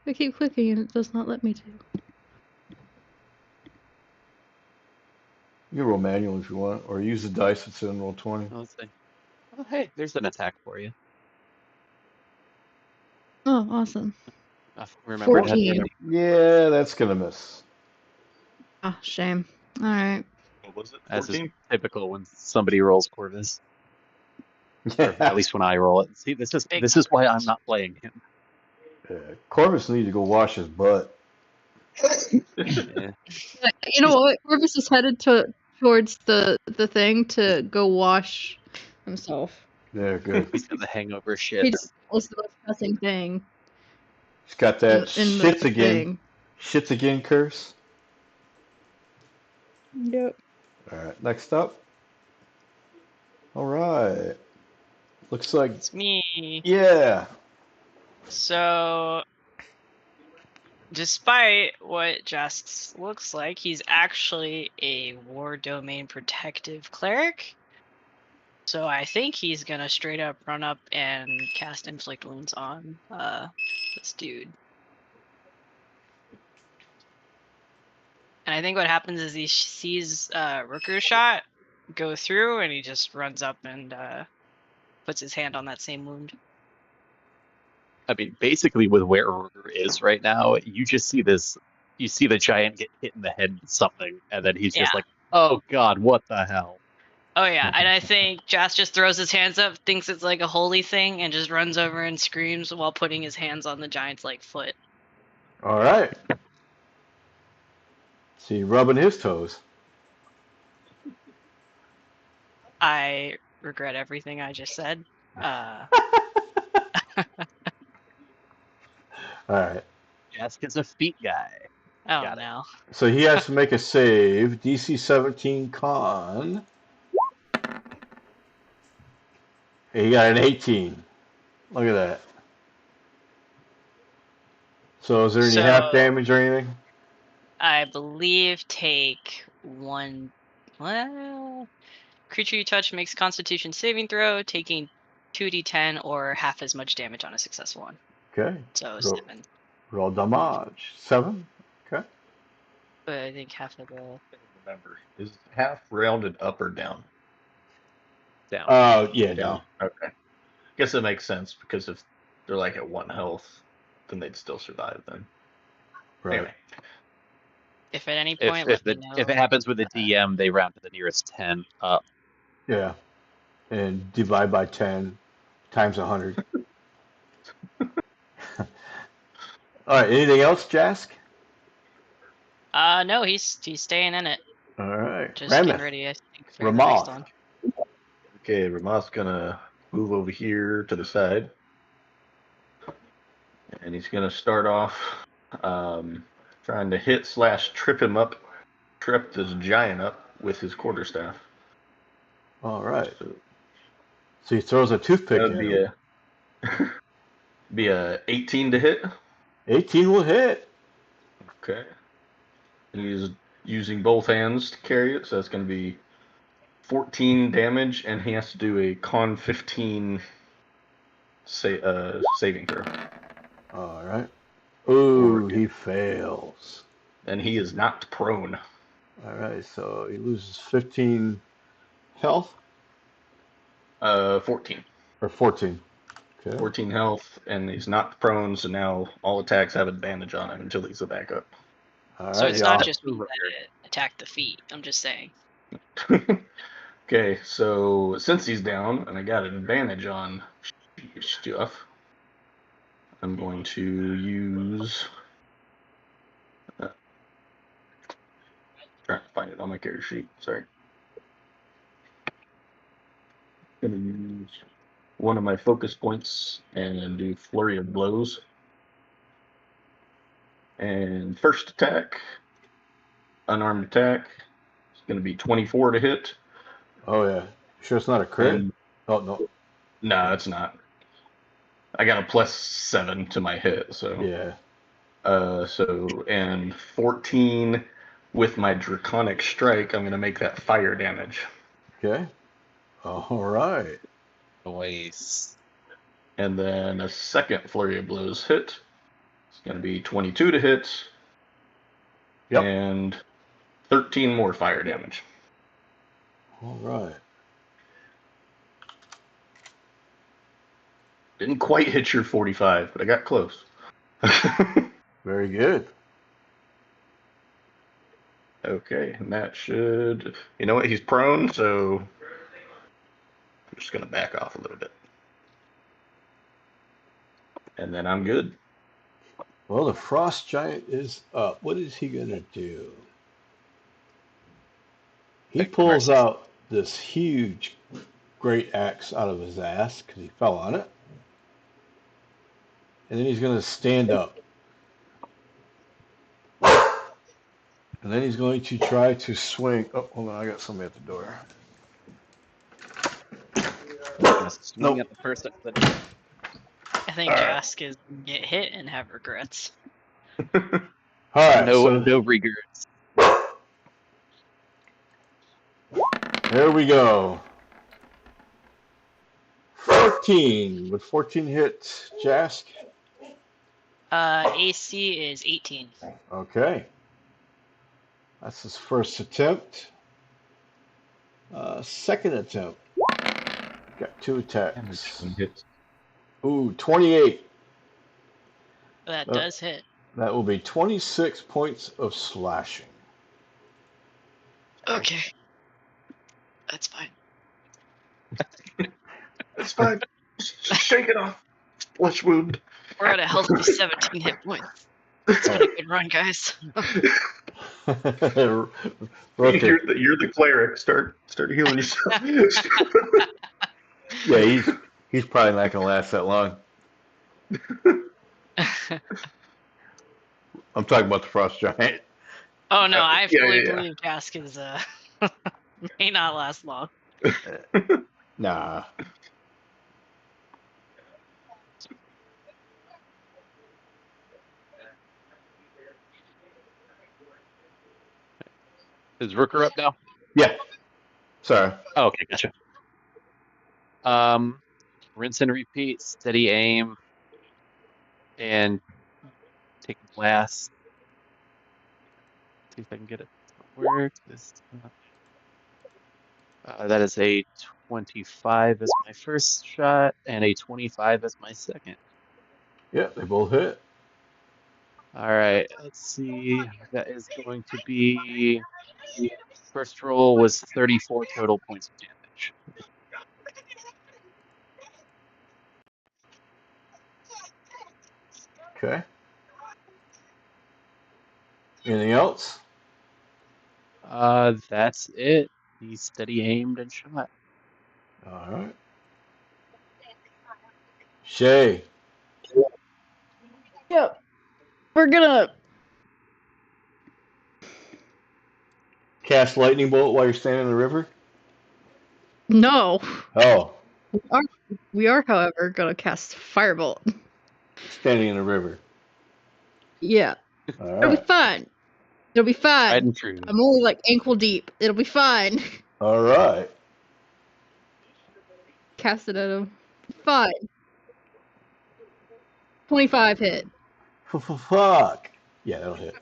I keep clicking and it does not let me to.
You can roll manual if you want, or use the dice that's in roll 20.
Oh, let's see. Oh, hey, there's an attack for you.
Oh, awesome.
Remember to have
14.
Yeah, that's gonna miss.
Ah, shame. Alright.
What was it?
As is
14?
typical when somebody rolls Corvus, or
Yeah.
at least when I roll it. See, this is why I'm not playing him.
Corvus needs to go wash his butt.
Yeah.
You know what? Corvus is headed towards the thing to go wash himself.
Yeah, good.
He's got the hangover
He
shit.
just was the most pressing thing
He's got that
in the
shits again.
thing.
Shits again curse.
Yep.
All right, next up. All right. Looks like,
It's me.
yeah.
So, despite what just looks like, he's actually a war domain protective cleric. So I think he's gonna straight up run up and cast inflict wounds on this dude. And I think what happens is he sees Rooker's shot go through, and he just runs up and puts his hand on that same wound.
I mean, basically, with where Ruger is right now, you just see this. You see the giant get hit in the head with something, and then he's just
Yeah.
like, "Oh God, what the hell?"
Oh yeah, and I think Jas just throws his hands up, thinks it's like a holy thing, and just runs over and screams while putting his hands on the giant's like foot.
All right. See, rubbing his toes.
I regret everything I just said.
All right.
Jask is a feet guy.
Oh
Got it.
no.
So he has to make a save. DC 17 con. He got an 18. Look at that. So is there any half damage or anything?
I believe take one. Well, creature you touch makes Constitution saving throw, taking 2d10 or half as much damage on a successful one.
Okay.
So
Roll,
7.
roll damage. 7. Okay.
But I think half of the.
Remember, is half rounded up or down?
Down.
Yeah, down.
Okay. Guess it makes sense because if they're like at 1 health, then they'd still survive then.
Right.
Anyway.
If at any point,
If
let me know.
it happens with the DM, they round to the nearest 10 up.
Yeah. And divide by 10 times 100. All right. Anything else, Jask?
No, he's staying in it.
All right.
Just getting ready, I think, for the next
Ramoth.
one.
Okay, Ramoth's gonna move over here to the side. And he's gonna start off trying to hit / trip him up, trip this giant up with his quarterstaff.
All right. So he throws a toothpick
That
at
would
him.
be a 18 to hit.
18 will hit.
Okay. And he's using both hands to carry it, so that's going to be 14 damage, and he has to do a con 15 saving throw.
All right. Ooh, he fails.
And he is knocked prone.
All right, so he loses 15 health
14.
or 14. Okay.
14 health, and he's not prone, so now all attacks have advantage on him until he's a backup.
All
So
right,
it's not
y'all.
just me that attacked the feet. I'm just saying.
Okay, so since he's down and I got an advantage on stuff, I'm going to use. Trying to find it on my character sheet. Sorry. I'm going to use one of my focus points and do flurry of blows. And first attack, unarmed attack, it's going to be 24 to hit.
Oh yeah. Sure, it's not a crit.
And
Oh no.
no, it's not. I got a +7 to my hit, so
Yeah.
And 14 with my draconic strike. I'm gonna make that fire damage.
Okay. All right.
Nice.
And then a second flurry of blows hit. It's gonna be 22 to hit.
Yep.
And 13 more fire damage.
All right.
Didn't quite hit your 45, but I got close.
Very good.
Okay, and that should. You know what? He's prone, so I'm just gonna back off a little bit. And then I'm good.
Well, the frost giant is up. What is he gonna do? He
Take
pulls
mercy.
out this huge great axe out of his ass because he fell on it. And then he's gonna stand up. And then he's going to try to swing. Oh, hold on, I got somebody at the door.
Gonna swing
Nope.
at the person that
I think
All right.
Jask is gonna get hit and have regrets.
All right,
no
so
regrets.
there we go. 14. Would 14 hit Jask?
AC is 18.
Okay. That's his first attempt. Second attempt. Got 2 attacks. Ooh, 28.
That does hit.
That will be 26 points of slashing.
Okay. That's fine.
It's fine. Shake it off. Flesh wound.
We're at a healthy 17 hit points. It's been a good run, guys.
You're the cleric. Start healing yourself.
Yeah, he's probably not gonna last that long. I'm talking about the frost giant.
Oh no, I fully
yeah.
believe Jask is may not last long.
Nah.
Is Rooker up now?
Yeah. Sorry.
Oh, okay, gotcha. Rinse and repeat, steady aim, and take a blast. See if I can get it to work. That is a 25 as my first shot, and a 25 as my second.
Yeah, they both hit.
All right, let's see. That is going to be. First roll was 34 total points of damage.
Okay. Anything else?
That's it. He's steady aimed and shot.
All right. Shay.
Yep. We're gonna.
Cast lightning bolt while you're standing in the river?
No.
Oh,
We are, however, gonna cast firebolt.
standing in the river.
Yeah.
All
It'll be
right.
fine. It'll be fine.
Tried and true.
I'm only like ankle deep. It'll be fine.
All right.
Cast it at him. Fine. 25 hit.
Fuck. Yeah, that'll hit.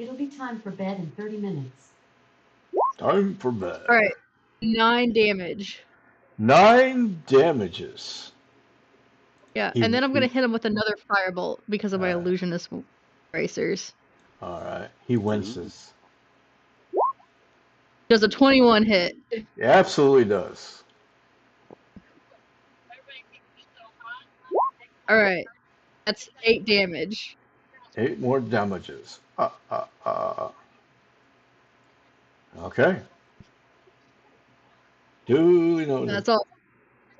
It'll be time for bed in 30 minutes.
Time for bed.
All right, 9 damage.
9 damages.
Yeah,
He,
and then I'm gonna
he,
hit him with another firebolt because of my
Alright.
illusionist bracers.
All right. He winces.
Does a 21 hit?
It absolutely does.
All right, that's 8 damage.
8 more damages. Okay. Duly noted.
That's all.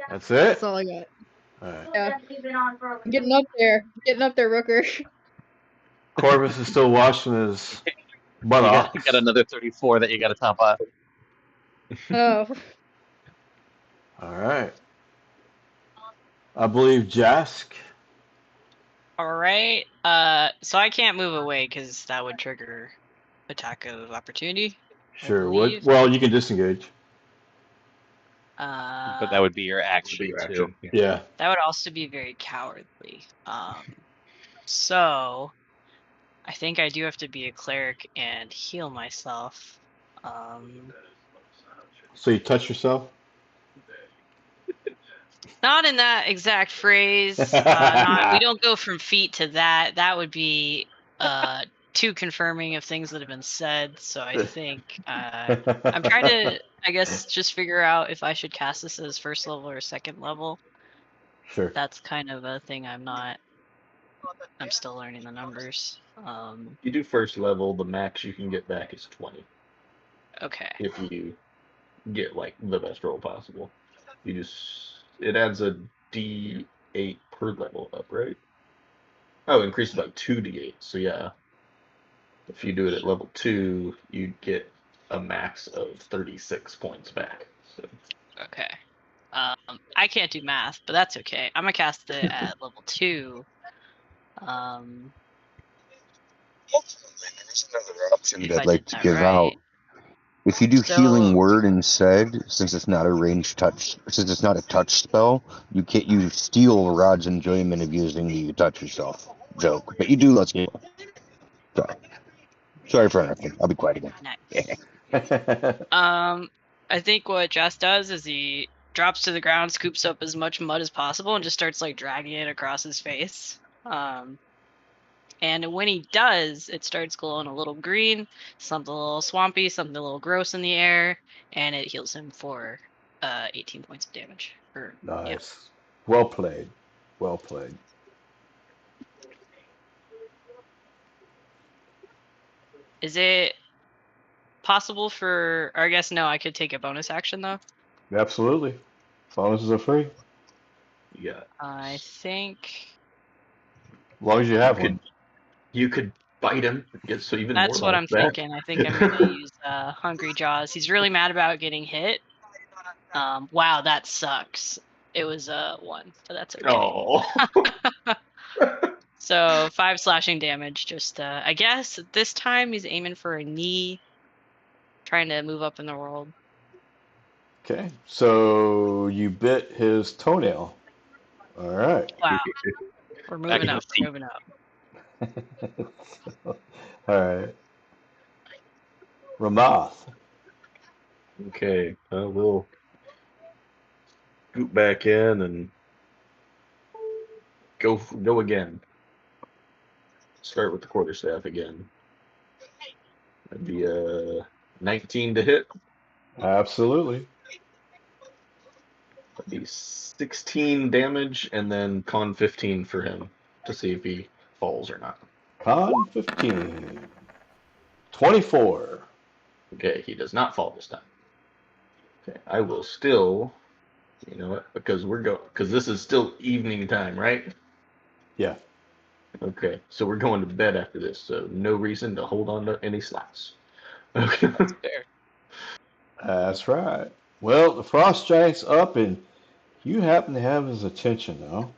That's
That's
it?
all I got.
All right.
Yeah, I'm getting up there. Getting up there, Rooker.
Corvus is still washing his
You
buttocks.
got another 34 that you got to top off.
Oh,
All right. I believe Jask.
All right. So I can't move away because that would trigger attack of opportunity.
Sure
believe.
would. Well, you can disengage.
But that would be your action,
Your
too.
action. Yeah.
Yeah.
That would also be very cowardly. So I think I do have to be a cleric and heal myself.
So you touch yourself?
Not in that exact phrase. We don't go from feet to that. That would be too confirming of things that have been said. So I think I'm trying to, I guess, just figure out if I should cast this as first level or second level.
Sure.
That's kind of a thing I'm still learning the numbers.
You do first level, the max you can get back is 20.
Okay.
If you get like the best roll possible. It adds a D8 per level up, right? Oh, increases by 2D8. So yeah, if you do it at level 2, you get a max of 36 points back. So
Okay. I can't do math, but that's okay. I'm gonna cast it at level 2.
There's another option
If
that
I
I'd like
did
to
that
give
right.
out. If you do
So-
healing word instead, since it's not a ranged touch, since it's not a touch spell, you steal Rod's enjoyment of using the touch yourself joke. But you do let's go. Sorry for interrupting. I'll be quiet again.
Nice. I think what Jess does is he drops to the ground, scoops up as much mud as possible, and just starts like dragging it across his face. And when he does, it starts glowing a little green, something a little swampy, something a little gross in the air, and it heals him for 18 points of damage.
Nice.
Yeah.
Well played. Well played.
Is it possible for, or I guess no, I could take a bonus action though?
Absolutely. Bonuses are free.
yeah,
I think
As long as you have one.
you could bite him, get so even
that's
more
what
life
I'm
back.
thinking. I think I'm gonna use Hungry Jaws. He's really mad about getting hit. Wow, that sucks. It was 1, but that's okay.
Oh.
So 5 slashing damage. Just I guess this time he's aiming for a knee, trying to move up in the world.
Okay. So you bit his toenail. All right.
Wow, we're
Back
moving
in
up.
the
We're moving up.
All right. Ramath.
Okay, we'll scoot back in and go again. Start with the quarterstaff again. That'd be 19 to hit.
Absolutely.
That'd be 16 damage, and then con 15 for him to see if he falls or not.
Con 15. 24.
Okay, he does not fall this time. Okay, I will still, you know what? Because this is still evening time, right?
Yeah.
Okay, so we're going to bed after this, so no reason to hold on to any slots. Okay.
Fair.
That's right. Well, the frost giant's up, and you happen to have his attention now.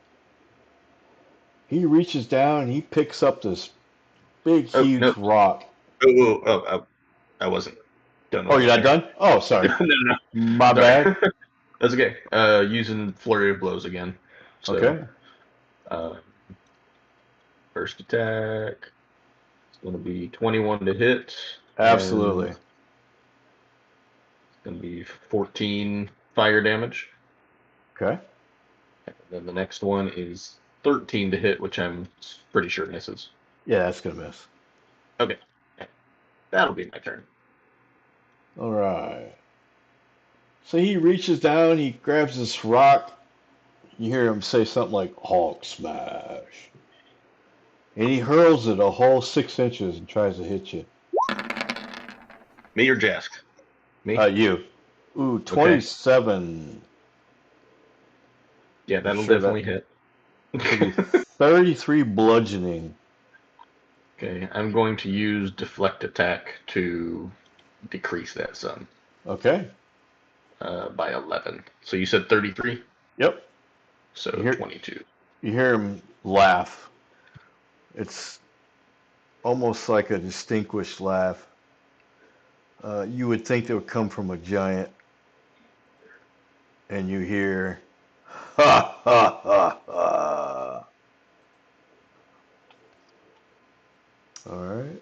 He reaches down and he picks up this big,
Oh,
huge
no.
rock.
I wasn't done.
Oh, you're not done? Oh, sorry.
No.
My
Sorry.
bad.
That's okay. Using flurry of blows again. So,
Okay.
First attack, going to be 21 to hit.
Absolutely.
And it's going to be 14 fire damage.
Okay.
And then the next one is 13 to hit, which I'm pretty sure misses.
Yeah, that's gonna miss.
Okay. That'll be my turn.
All right. So he reaches down, he grabs this rock. You hear him say something like "Hulk smash," and he hurls it a whole 6 inches and tries to hit you.
Me or Jask? Me?
You. Ooh, 27.
Yeah,
I'm
that'll
sure
definitely
that
hit.
could be 33 bludgeoning.
Okay, I'm going to use deflect attack to decrease that sum
Okay.
by 11. So you said 33?
Yep.
So
You hear
22.
you hear him laugh. It's almost like a distinguished laugh. You would think it would come from a giant, and you hear, ha ha ha ha. All right.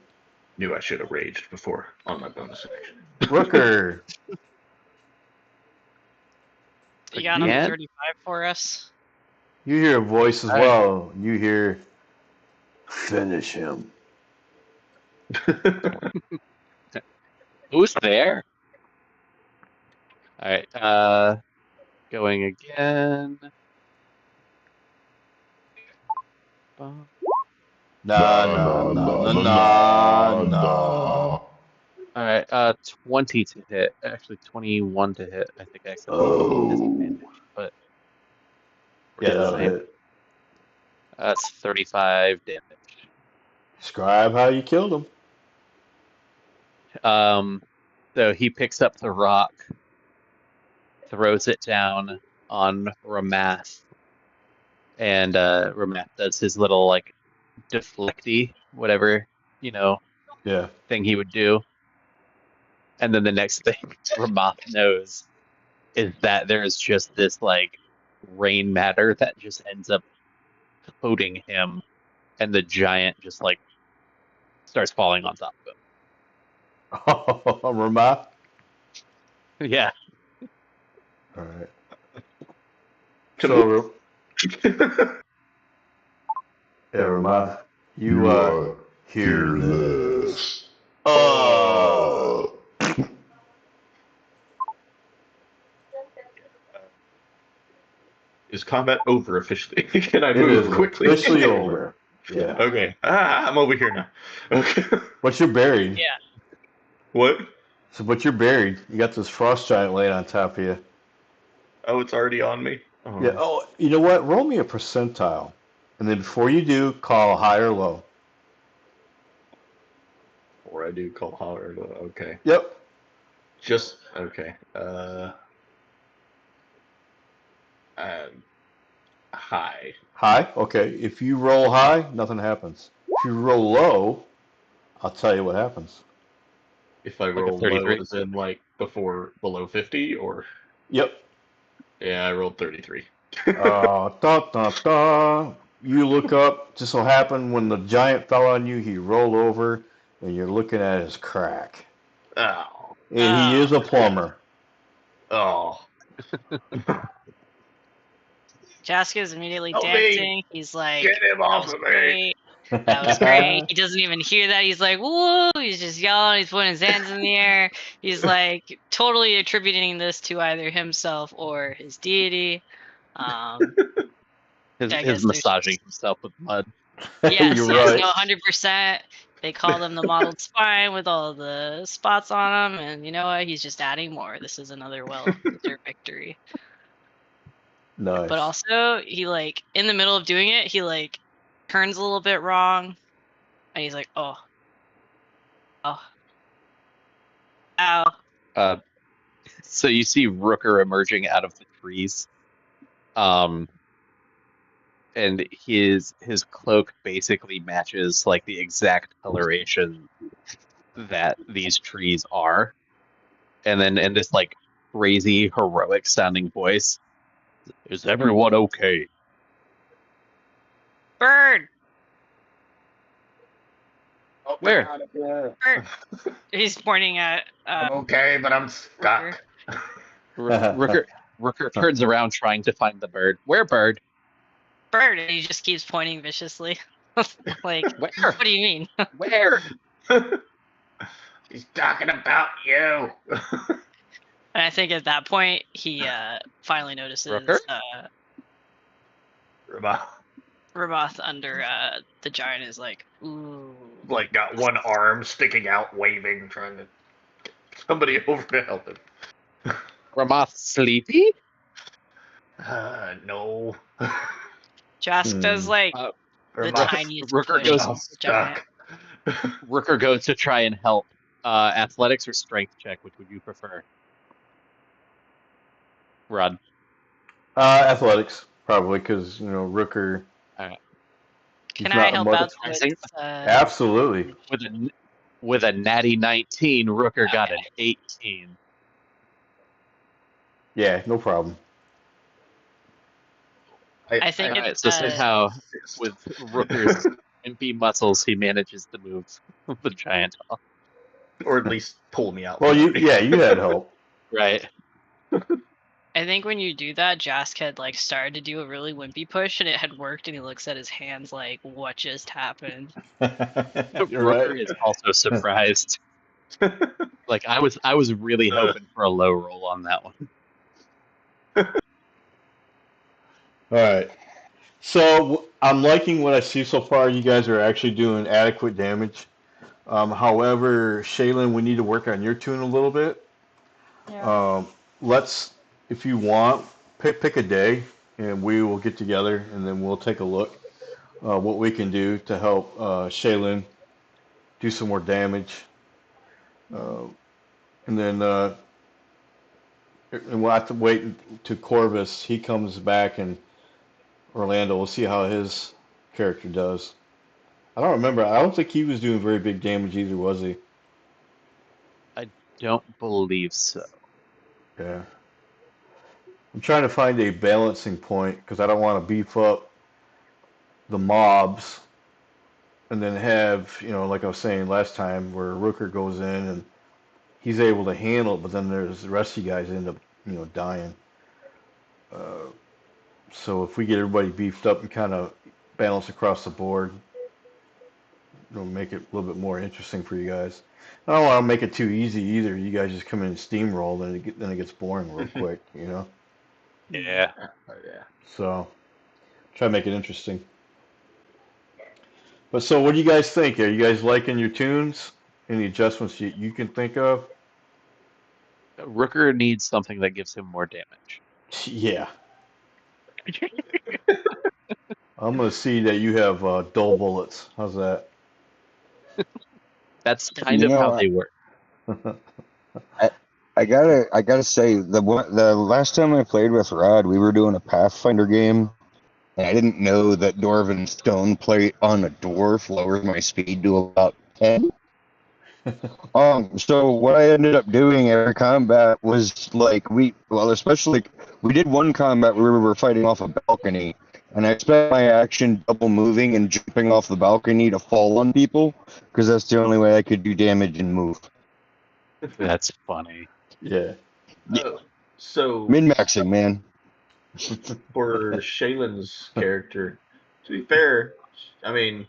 Knew I should have raged before on my bonus action.
Rooker.
You got another
Again?
35 for us?
You hear a voice as
All right.
well. You hear, finish him.
Who's there? All right. Going again. Bum.
Nah, nah, nah, nah, nah, nah.
All right. 20 to hit. Actually, 21 to hit. I think I accidentally put
Oh.
disadvantage, but we're
Yeah,
doing the
that'll
same.
hit.
That's 35 damage.
Describe how you killed him.
So he picks up the rock, throws it down on Ramath, and Ramath does his little like deflecty, whatever,
Yeah.
thing he would do. And then the next thing Ramath knows is that there's just this like rain matter that just ends up coating him, and the giant just like starts falling on top
Rama?
of him. Yeah.
All right.
Can
So, yeah, Rama, you hear this. Oh.
Is combat over officially? Can I
It
move
is
quickly?
officially over. Yeah.
Okay. I'm over here now. Okay.
But you're buried.
Yeah.
What?
But you're buried. You got this frost giant laying on top of you.
Oh, it's already on me? Oh.
Yeah. Oh, you know what? Roll me a percentile. And then before you do, call high or low.
Or I do call holler. Okay.
Yep.
Just, okay. High.
High? Okay. If you roll high, nothing happens. If you roll low, I'll tell you what happens.
If I
Like a
roll low,
33.
as in like below 50, or?
Yep.
Yeah, I rolled 33.
Da, da, da. You look up. Just so happened when the giant fell on you, he rolled over, and you're looking at his crack.
Oh.
And he is a plumber.
Oh.
Jaska's immediately
Help me!
dancing. He's like,
Get him
that
off
was
of me!
great. That was great. He doesn't even hear that. He's like, woo! He's just yelling. He's putting his hands in the air. He's like totally attributing this to either himself or his deity. I
His
guess there's
massaging himself with mud.
yes,
You're
yes,
right.
no, 100%. They call them the mottled spine with all the spots on them, and you know what? He's just adding more. This is another well-deserved victory.
Nice.
But also, he like in the middle of doing it, he like turns a little bit wrong, and he's like, "Oh, oh, ow."
So you see Rooker emerging out of the trees. And his cloak basically matches like the exact coloration that these trees are. And then in this like crazy heroic sounding voice, is everyone okay?
Bird.
Where?
Out of here.
He's pointing at
I'm okay, but I'm stuck.
Rooker turns around trying to find the bird. Where bird?
Bird, and he just keeps pointing viciously. Like,
Where?
what do you mean?
Where?
He's talking about you.
And I think at that point he finally notices
Rooker?
Ramoth under the giant is like, ooh.
Like got one arm sticking out, waving, trying to get somebody over to help him.
Ramoth sleepy?
No.
Jask does like the
Ramoth's
tiniest
Rooker
push
goes-
on the giant.
Rooker goes to try and help. Athletics or strength check, which would you prefer? Rod.
Athletics, probably, because, Rooker.
Alright.
he's
Can I
not
help
much-
out with
Absolutely.
With a natty 19, Rooker got an 18.
Yeah, no problem.
I think
Alright,
it's
so somehow with Rooker's MP muscles, he manages to move the giant off.
Or at least pull me out.
Well, you had help.
Right.
I think when you do that, Jask had like started to do a really wimpy push and it had worked, and he looks at his hands like, what just happened?
You're
Rooker
right.
is also surprised. Like I was really hoping for a low roll on that one.
All right. So I'm liking what I see so far. You guys are actually doing adequate damage. However, Shaylin, we need to work on your tune a little bit.
Yeah.
Let's, if you want, pick a day, and we will get together, and then we'll take a look what we can do to help Shaylin do some more damage. And then and we'll have to wait to Corvus. He comes back, and Orlando. We'll see how his character does. I don't remember. I don't think he was doing very big damage either, was he?
Don't believe so.
Yeah. I'm trying to find a balancing point because I don't want to beef up the mobs and then have, like I was saying last time, where Rooker goes in and he's able to handle it, but then there's the rest of you guys end up, dying. So if we get everybody beefed up and kind of balance across the board, it'll make it a little bit more interesting for you guys. I don't want to make it too easy either. You guys just come in and steamroll, then it gets boring real quick,
Yeah.
Yeah.
So try to make it interesting. But so what do you guys think? Are you guys liking your tunes? Any adjustments you can think of?
Rooker needs something that gives him more damage.
Yeah. I'm going to see that you have dull bullets. How's that?
That's kind of how they work.
I gotta say the last time I played with Rod, we were doing a Pathfinder game, and I didn't know that Dwarven stone plate on a dwarf lowers my speed to about 10. So what I ended up doing every combat was especially we did one combat where we were fighting off a balcony, and I spent my action double moving and jumping off the balcony to fall on people, because that's the only way I could do damage and move.
That's funny.
Yeah.
So
Min-maxing, man.
for Shaylin's character, to be fair, I mean,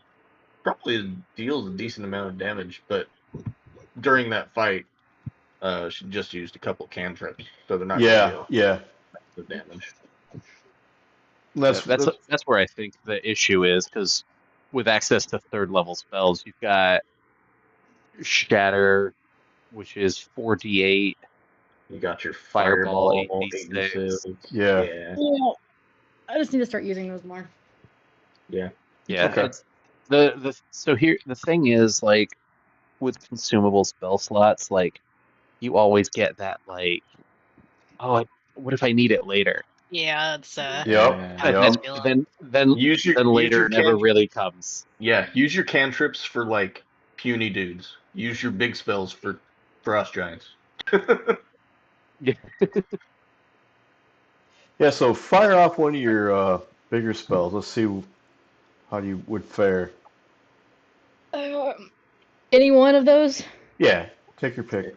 probably deals a decent amount of damage, but during that fight, she just used a couple cantrips, so they're not going to deal the damage.
That's where I think the issue is, because with access to third level spells, you've got Shatter, which is 4d8.
You got your
Fireball,
fireball
86.
Yeah.
I just need to start using those more.
Yeah.
Okay.
It's so here the thing is, like, with consumable spell slots, like, you always get that, like, what if I need it later?
Yeah, it's
And then
use your
later never really comes.
Yeah, use your cantrips for like puny dudes. Use your big spells for frost giants.
Yeah, so fire off one of your bigger spells. Let's see how you would fare.
Any one of those?
Yeah, take your pick.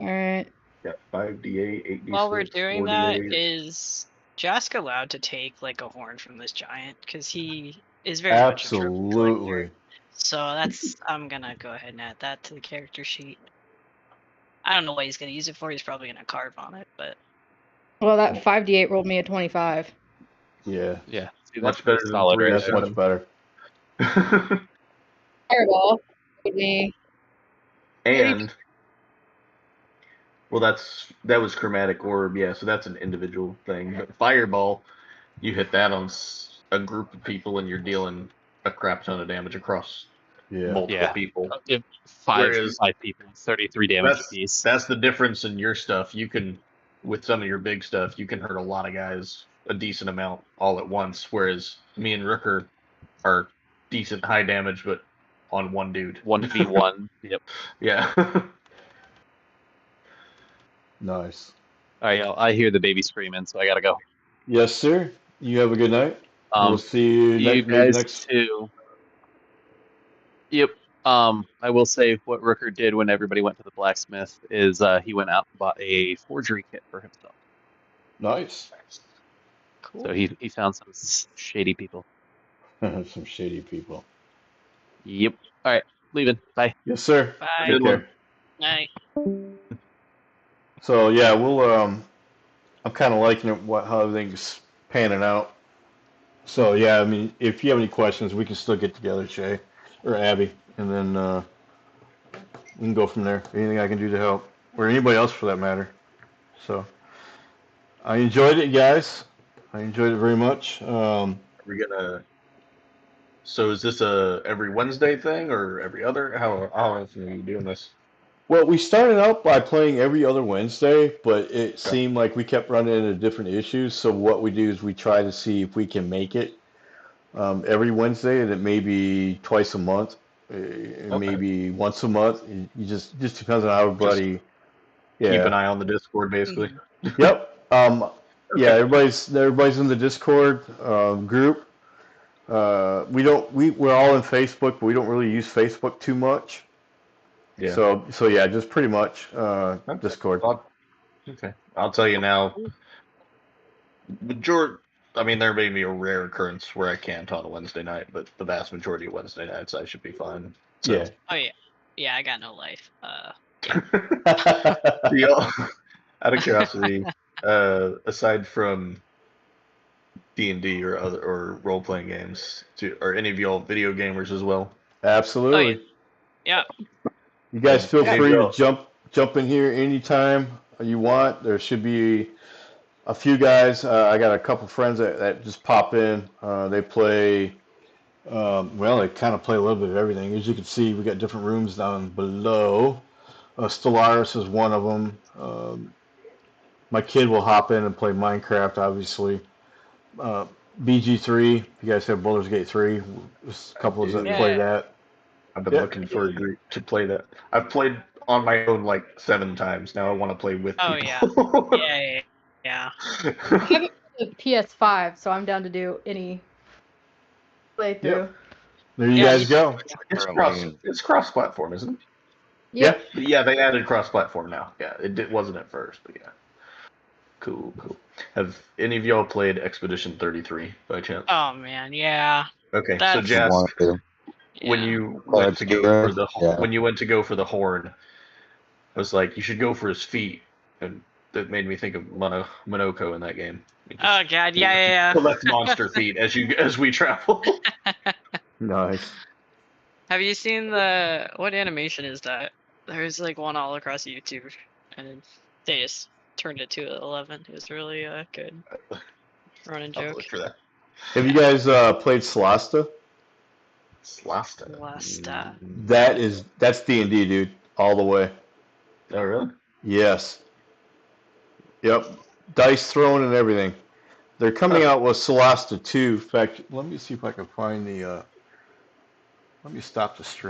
All right.
Yeah, 5d8, 8d6,
While we're doing that,
4d8.
is Jask allowed to take like a horn from this giant? Because he is very much a trophy collector.
Absolutely.
So that's I'm gonna go ahead and add that to the character sheet. I don't know what he's gonna use it for. He's probably gonna carve on it, but
Well, that 5d8 rolled me a 25.
Yeah,
Yeah. See, that's
Much better than
solid
3
right
that's
there.
much better.
Fireball rolled me.
And well, that was chromatic orb, yeah. So that's an individual thing. But fireball, you hit that on a group of people, and you're dealing a crap ton of damage across
Yeah.
multiple
Yeah.
people.
If five
Whereas
people, 33 damage apiece.
that's the difference in your stuff. You can, with some of your big stuff, you can hurt a lot of guys a decent amount all at once. Whereas me and Rooker are decent high damage, but on one dude.
1v1. Yep.
Yeah.
Nice.
All right, I hear the baby screaming, so I gotta go.
Yes, sir. You have a good night. We'll see you
You
maybe
guys
next.
too. Yep. I will say what Rooker did when everybody went to the blacksmith is he went out and bought a forgery kit for himself.
Nice.
cool.
So he found some shady people.
Some shady people.
Yep. All right, leaving. Bye.
Yes, sir.
Bye.
Take
Good one.
care.
Night.
So yeah, we'll I'm kind of liking it, how everything's panning out. So yeah, I mean, if you have any questions, we can still get together, Shay or Abby, and then we can go from there. Anything I can do to help, or anybody else for that matter. So I enjoyed it, guys. I enjoyed it very much.
We're gonna. So is this a every Wednesday thing or every other? How often are you doing this?
Well, we started out by playing every other Wednesday, but it seemed like we kept running into different issues. So what we do is we try to see if we can make it every Wednesday, and it may be twice a month, maybe once a month. You just depends on how everybody.
Keep an
Yeah.
eye on the Discord, basically.
Yep. Yeah.
Okay.
Everybody's in the Discord group. We're all in Facebook, but we don't really use Facebook too much.
Yeah.
So yeah, just pretty much Discord.
Okay. I'll tell you now. I mean, there may be a rare occurrence where I can't on a Wednesday night, but the vast majority of Wednesday nights I should be fine. So.
Yeah.
Oh yeah. Yeah, I got no life.
Out of curiosity, aside from D&D or role playing games, are any of y'all video gamers as well?
Absolutely.
Yeah.
You guys feel
Any of
free to
y'all-
jump in here anytime you want. There should be a few guys. I got a couple friends that just pop in. They play. Well, they kind of play a little bit of everything. As you can see, we got different rooms down below. Stellaris is one of them. My kid will hop in and play Minecraft, obviously. BG3, if you guys have Baldur's Gate 3, there's a couple of us that
Yeah.
play that.
I've been
Yeah.
looking for a group to play that. I've played on my own like 7 times. Now I want to play with
Oh
people.
Yeah.
I have a PS5, so I'm down to do any playthrough.
Yep. There you
Yeah.
guys go.
It's cross-platform, isn't it?
Yep.
Yeah, they added cross-platform now. Yeah, it wasn't at first, but yeah. Cool. Have any of y'all played Expedition 33 by chance?
Oh man, yeah.
Okay, so
That's-
Jazz,
Want to.
when
Yeah.
you went to go for the
Yeah.
when you went to go for the horn, I was like, you should go for his feet, and that made me think of Monoko in that game. You just
Oh god, yeah.
collect monster feet as we travel.
Nice.
Have you seen what animation is that? There's like one all across YouTube, and they just turned it to 11. It was really good. Running
I'll
joke.
look for that.
Have you guys played Slasta?
Slasta.
Slasta.
That's D&D, dude, all the way.
Oh really?
Yes. Yep. Dice thrown and everything. They're coming out with Solasta 2. In fact, let me see if I can find the. Let me stop the stream.